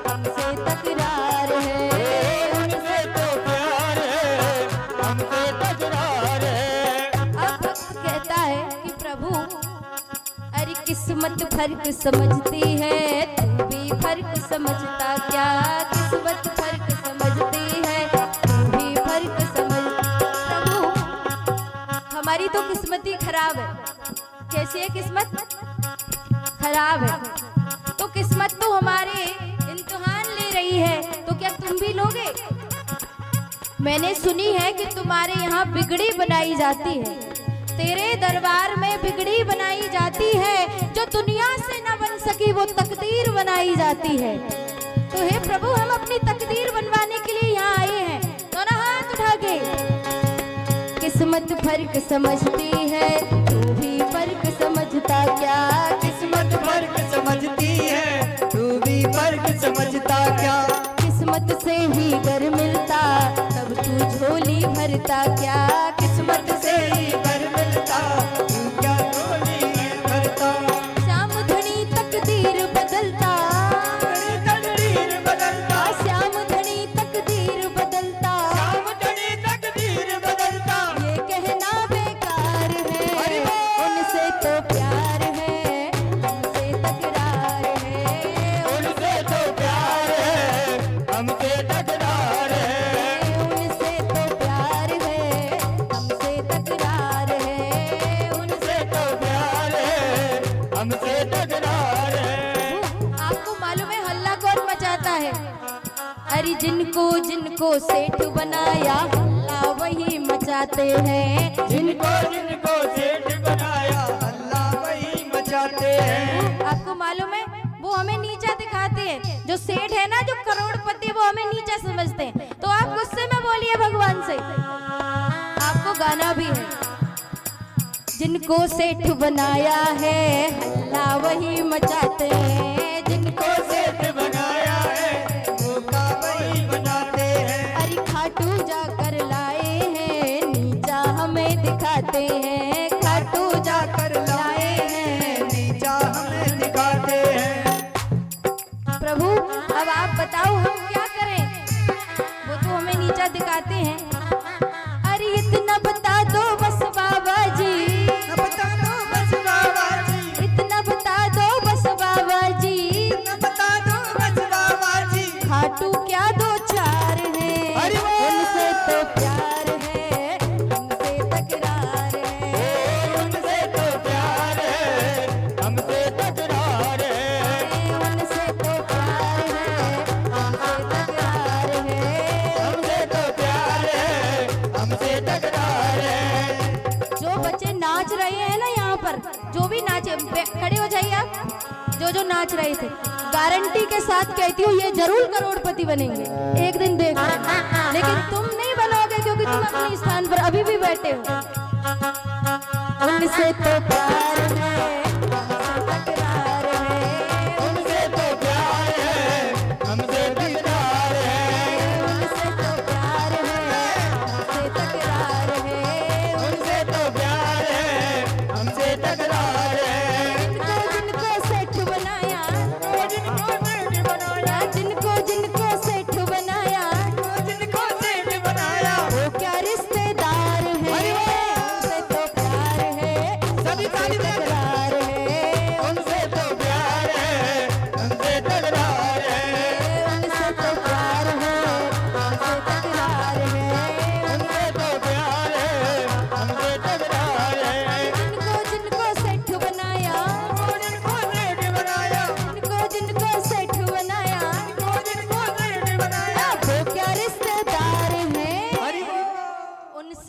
हमसे तकरार है, उनसे तो प्यार है, हमसे तकरार है। अब भक्त कहता है कि प्रभु अरे किस्मत फर्क समझती है, तू भी फर्क समझता क्या? किस्मत फर्क समझती है, तू भी फर्क समझ। प्रभु हमारी तो किस्मत ही खराब है। कैसी है किस्मत? खराब है। तो किस्मत तो हमारे इम्तिहान ले रही है, तो क्या तुम भी लोगे? मैंने सुनी है कि तुम्हारे यहाँ बिगड़ी बनाई जाती है, तेरे दरबार में बिगड़ी बनाई जाती है, जो दुनिया से न बन सकी वो तकदीर बनाई जाती है। तो हे प्रभु हम अपनी तकदीर बनवाने के लिए यहाँ आए हैं, दोनों हाथ उठा के। किस्मत फर्क समझती है, तू भी फर्क समझता क्या? किस्मत फर्क समझती है, तू भी फर्क समझता क्या? किस्मत से ही घर मिलता, तब तू झोली भरता क्या? किस्मत से ही घर मिलता, तू क्या झोली भरता? श्याम धनी तकदीर बदलता, तकदीर बदलता, श्याम धनी तकदीर बदलता, शाम धनी तकदीर बदलता। ये कहना बेकार अरे है, वाह! उनसे तो प्यार है, हमसे तकरार है, उनसे तो प्यार है, हमसे तकरार है। उनसे तो प्यार है, हमसे तकरार है, उनसे तो प्यार है, हमसे तकरार है। आपको मालूम है हल्ला कौन मचाता है? अरे जिनको जिनको सेठ बनाया, हल्ला वही मचाते हैं। जिनको जिनको सेठ बनाया, अल्लाह वही मचाते हैं। आपको मालूम है वो हमें नीचा दिखाते हैं, जो सेठ है ना, जो करोड़पति, वो हमें नीचा समझते हैं। तो आप गुस्से में बोलिए भगवान से, आपको गाना भी है। जिनको सेठ बनाया है, हल्ला वही मचाते हैं, जिनको सेठ बनाया है, धोखा वही बनाते हैं। अरे खाटू जाकर लाए हैं, नीचा हमें दिखाते हैं, खाटू जाकर लाए हैं। नीचा हमें दिखाते हैं। प्रभु अब आप बताओ हम क्या करें? वो तो हमें नीचा दिखाते हैं। अरे इतना बता दो बस बाबा जी, बता दो बस बाबा जी, इतना बता दो बस बाबा जी, बता दो बस बाबा जी। खाटू क्या दो चार है, अरे वाह! उनसे तो प्यार है, हमसे तकरार है, उनसे तो प्यार है, हमसे तकरार है। उनसे तो प्यार है, हमसे तकरार है, हमसे तो प्यार है, हमसे तकरार है। जो बच्चे नाच रहे हैं ना यहाँ पर, जो भी नाचे, खड़े हो जाइए आप, जो नाच रहे थे, गारंटी के साथ कहती हूँ ये जरूर करोड़पति बनेंगे एक दिन, देख लेना। लेकिन तुम नहीं बनोगे, क्योंकि तुम अपने स्थान पर अभी भी बैठे हो। उनसे तो प्यार है, हमसे तकरार है, उनसे तो प्यार है, हमसे तकरार है। उनसे तो प्यार है, हमसे तकरार है, उनसे तो प्यार है, हमसे तकरार है। जिनको जिनको सेठ बनाया, जिनको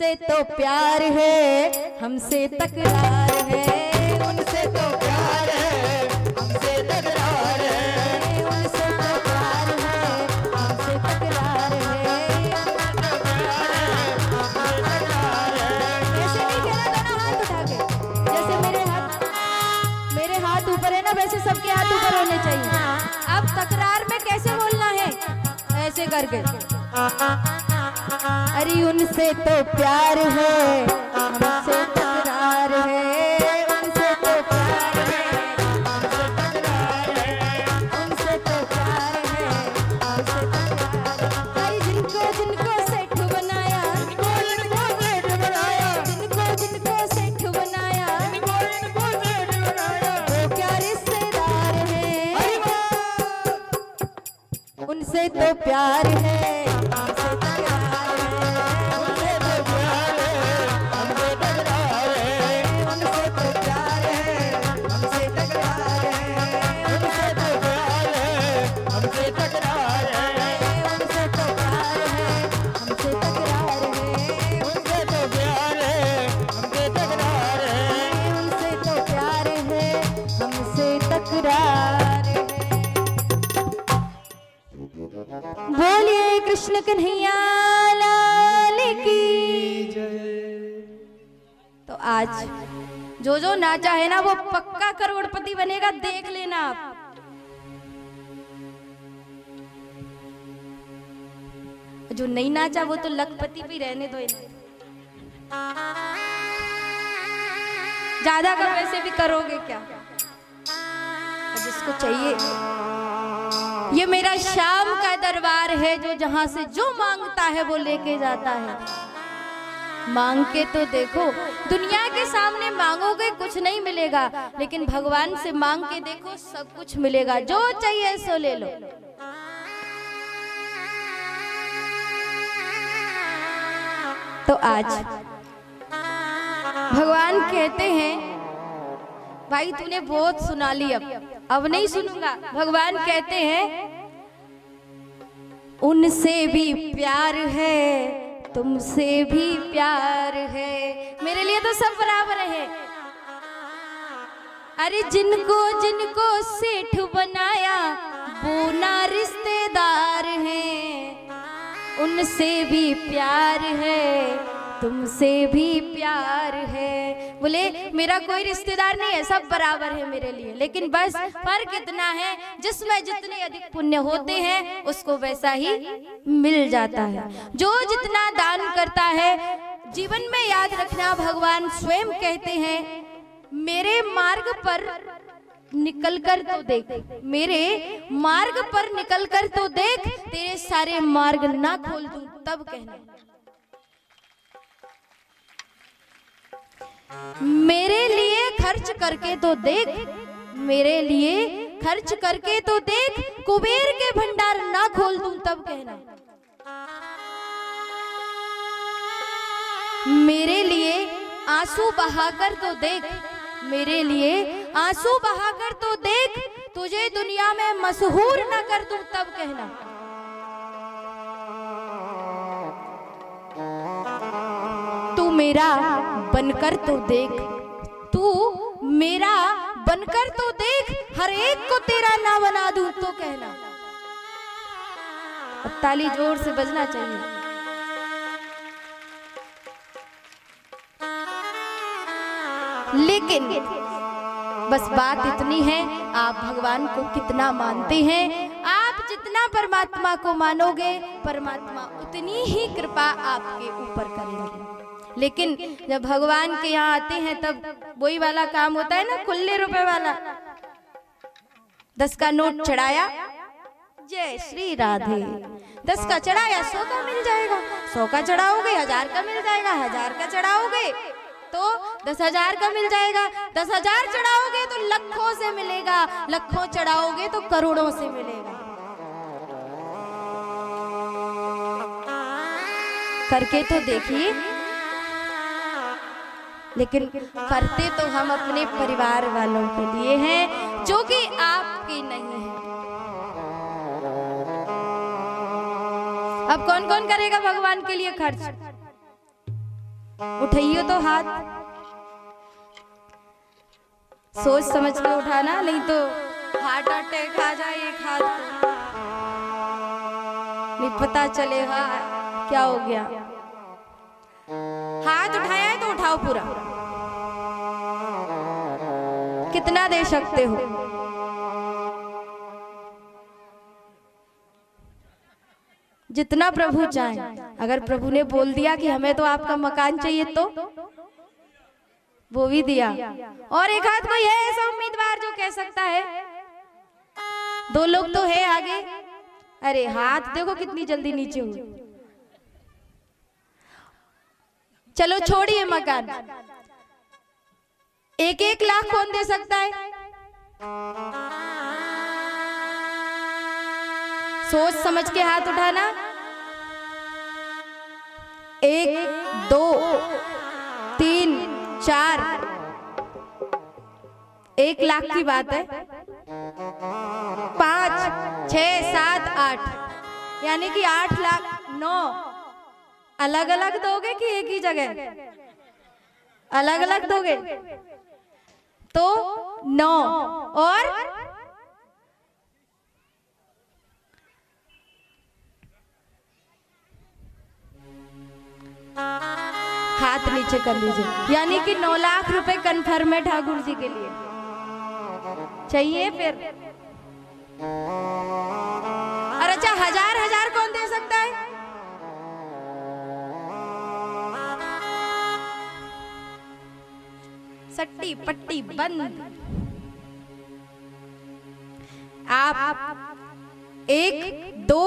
उनसे तो प्यार है हमसे तकरार है, उनसे तो प्यार है हमसे तकरार है, उनसे तो प्यार है हमसे तकरार है। ऐसे नहीं कहना, दोनों हाथ उठा के, जैसे मेरे हाथ ऊपर है ना वैसे सबके हाथ ऊपर होने चाहिए। अब तकरार में कैसे बोलना है, ऐसे करके, अरे उनसे तो प्यार है हमसे तकरार है, उनसे तो प्यार है हमसे तकरार है, उनसे तो प्यार है हमसे तकरार है। अरे जिनको जिनको सेठ बनाया, इनको सेठ बनाया, जिनको सेठ बनाया, इनको सेठ बनाया, वो क्या रिश्तेदार हैं, उनसे तो प्यार है हमसे तकरार है, उनसे तो प्यार है हमसे तकरार है, उनसे तो प्यार है हमसे तकरार है, उनसे तो प्यार है हमसे तकरार है, उनसे तो प्यार है हमसे तकरार है, उनसे तो प्यार है हमसे तकरार है, उनसे तो प्यार है हमसे तकरार है। बोलिए कृष्ण कन्हैया लाल की। तो आज जो जो नाचा है ना वो पक्का करोड़पति बनेगा, देख लेना आप। जो नहीं नाचा वो तो लखपति भी रहने दो इन्हें। ज्यादा का वैसे भी करोगे क्या, जिसको चाहिए। ये मेरा शाम का दरबार है, जो जहां से जो मांगता है वो लेके जाता है। मांग के तो देखो, दुनिया के सामने मांगोगे कुछ नहीं मिलेगा, लेकिन भगवान से मांग के देखो सब कुछ मिलेगा, जो चाहिए सो ले लो। तो आज भगवान कहते हैं, भाई तूने बहुत सुना ली, अब नहीं सुनूंगा। भगवान कहते हैं, उनसे भी प्यार है तुमसे भी प्यार है, मेरे लिए तो सब बराबर है। अरे जिनको जिनको सेठ बनाया वो ना रिश्तेदार हैं, उनसे भी प्यार है तुमसे भी प्यार है। बोले मेरा कोई रिश्तेदार नहीं है, सब बराबर है मेरे लिए, लेकिन बस फर्क इतना है जिसमें जितने अधिक पुण्य होते हैं उसको वैसा ही मिल जाता है। जो जितना दान करता है, जीवन में याद रखना, भगवान स्वयं कहते हैं, मेरे मार्ग पर निकल कर तो देख, मेरे मार्ग पर निकल कर तो देख, तेरे सारे मार्ग ना खोल दूं तब कहना। मेरे लिए खर्च करके तो देख, मेरे लिए खर्च करके तो देख, कुबेर के भंडार ना खोल दूं तब कहना। मेरे लिए आंसू बहाकर तो देख, मेरे लिए आंसू बहाकर तो देख, तुझे दुनिया में मशहूर ना कर दूं तब कहना। तू मेरा बनकर तो देख, तू मेरा बनकर तो देख, हर एक को तेरा ना बना दूं तो कहना। अब ताली जोर से बजना चाहिए। लेकिन बस बात इतनी है, आप भगवान को कितना मानते हैं। आप जितना परमात्मा को मानोगे, परमात्मा उतनी ही कृपा आपके ऊपर करेंगे। लेकिन जब भगवान के यहाँ आते हैं तब वही वाला काम होता है ना, खुले रुपए वाला। 10 का नोट चढ़ाया, जय श्री राधे। 10 का चढ़ाया 100 का मिल जाएगा, 100 का चढ़ाओगे 1000 का मिल जाएगा, 1000 का चढ़ाओगे तो 10,000 का मिल जाएगा, 10,000 चढ़ाओगे तो लाखों से मिलेगा, लाखों चढ़ाओगे तो करोड़ों से मिलेगा। करके तो देखिए। लेकिन करते तो हम अपने परिवार वालों के लिए हैं, जो कि आपके नहीं है। अब कौन कौन करेगा भगवान के लिए खर्च? उठाइए तो हाथ, सोच समझ के उठाना, नहीं तो हार्ट अटैक आ जाए एक हाथ को, नहीं पता चलेगा क्या हो गया। हाथ उठाया है तो उठाओ पूरा। कितना दे सकते हो? जितना प्रभु चाहे। अगर प्रभु ने बोल दिया कि हमें तो आपका मकान चाहिए तो वो भी दिया। और एक हाथ कोई है ऐसा उम्मीदवार जो कह सकता है? 2 लोग तो है आगे। अरे हाथ देखो कितनी जल्दी नीचे हुए। चलो छोड़िए मकान, 1-1 लाख कौन दे सकता है? सोच समझ के हाथ उठाना। 1 2 3 4, 1 लाख की बात है। 5 6 7 8, यानी कि 8 लाख 9। अलग अलग दोगे कि एक ही जगह? अलग अलग दोगे तो 9। और हाथ नीचे कर लीजिए, यानी कि 9 लाख रुपए कन्फर्म है ठाकुर जी के लिए। चाहिए फिर? और अच्छा, 1000 कौन दे सकता है? सट्टी पट्टी बंद। आप 1 2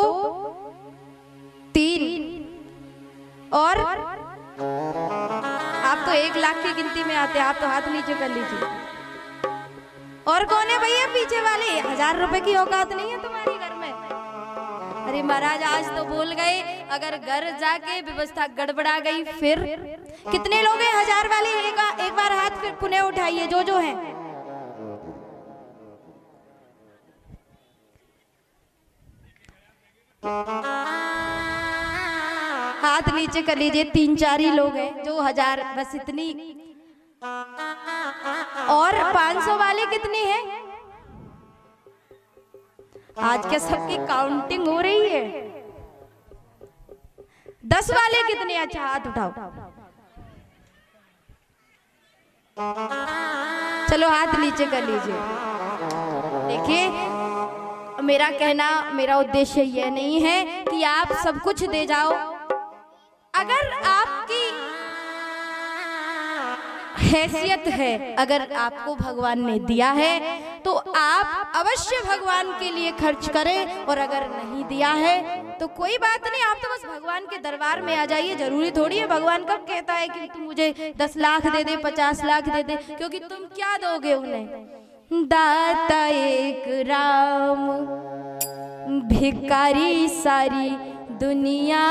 3 और आप तो 1 लाख की गिनती में आते हैं। आप तो हाथ नीचे कर लीजिए। और कौन है भैया पीछे वाले? 1000 रुपए की औकात नहीं है तुम्हारी घर में? अरे महाराज आज तो बोल गए, अगर घर जाके व्यवस्था गड़बड़ा गई फिर? कितने लोग हैं 1000 वाले? एक बार हाथ फिर पुनः उठाइए जो हैं। हाथ नीचे कर लीजिए। 3-4 ही लोग हैं जो 1000, बस इतनी। और 500 वाले कितने हैं? आज क्या सबकी काउंटिंग हो रही है? 10 वाले कितने? अच्छा हाथ उठाओ। चलो हाथ नीचे कर लीजिए। देखिए, मेरा उद्देश्य यह नहीं है कि आप सब कुछ दे जाओ। अगर आपकी हैसियत है, अगर आपको भगवान ने दिया है तो आप अवश्य भगवान के लिए खर्च करें, और अगर नहीं दिया है तो कोई बात नहीं, आप तो बस भगवान के दरबार में आ जाइए। जरूरी थोड़ी है भगवान कब कहता है कि तुम मुझे 10 लाख दे दे, 50 लाख दे दे, क्योंकि तुम क्या दोगे उन्हें? दाता एक राम, भिखारी सारी दुनिया।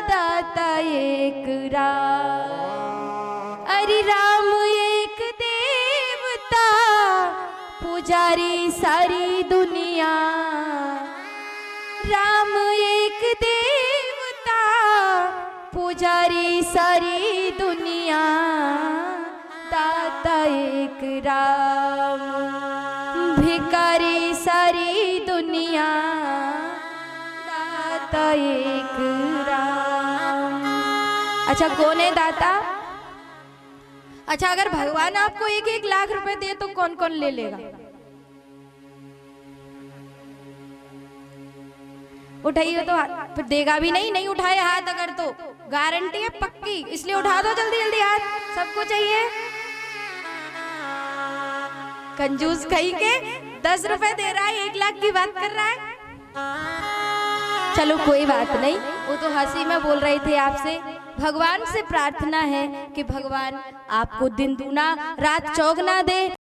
दाता एक राम, अरे राम एक देवता, पुजारी सारी दुनिया। राम एक देवता, पुजारी सारी दुनिया। दाता एक राम, भिखारी सारी दुनिया। दाता एक राम। अच्छा कौन है दाता? अच्छा, अगर भगवान आपको 1-1 लाख रुपए दे तो कौन कौन ले लेगा? उठाइए तो हाथ। फिर देगा भी नहीं उठाए हाथ अगर, तो गारंटी है पक्की, इसलिए उठा दो जल्दी जल्दी हाथ। सबको चाहिए? कंजूस कहीं के 10 रुपए दे रहा है, 1 लाख की बात कर रहा है। चलो कोई बात नहीं, वो तो हंसी में बोल रहे थे आपसे। भगवान से प्रार्थना है कि भगवान आपको दिन दूना रात चौगुना दे।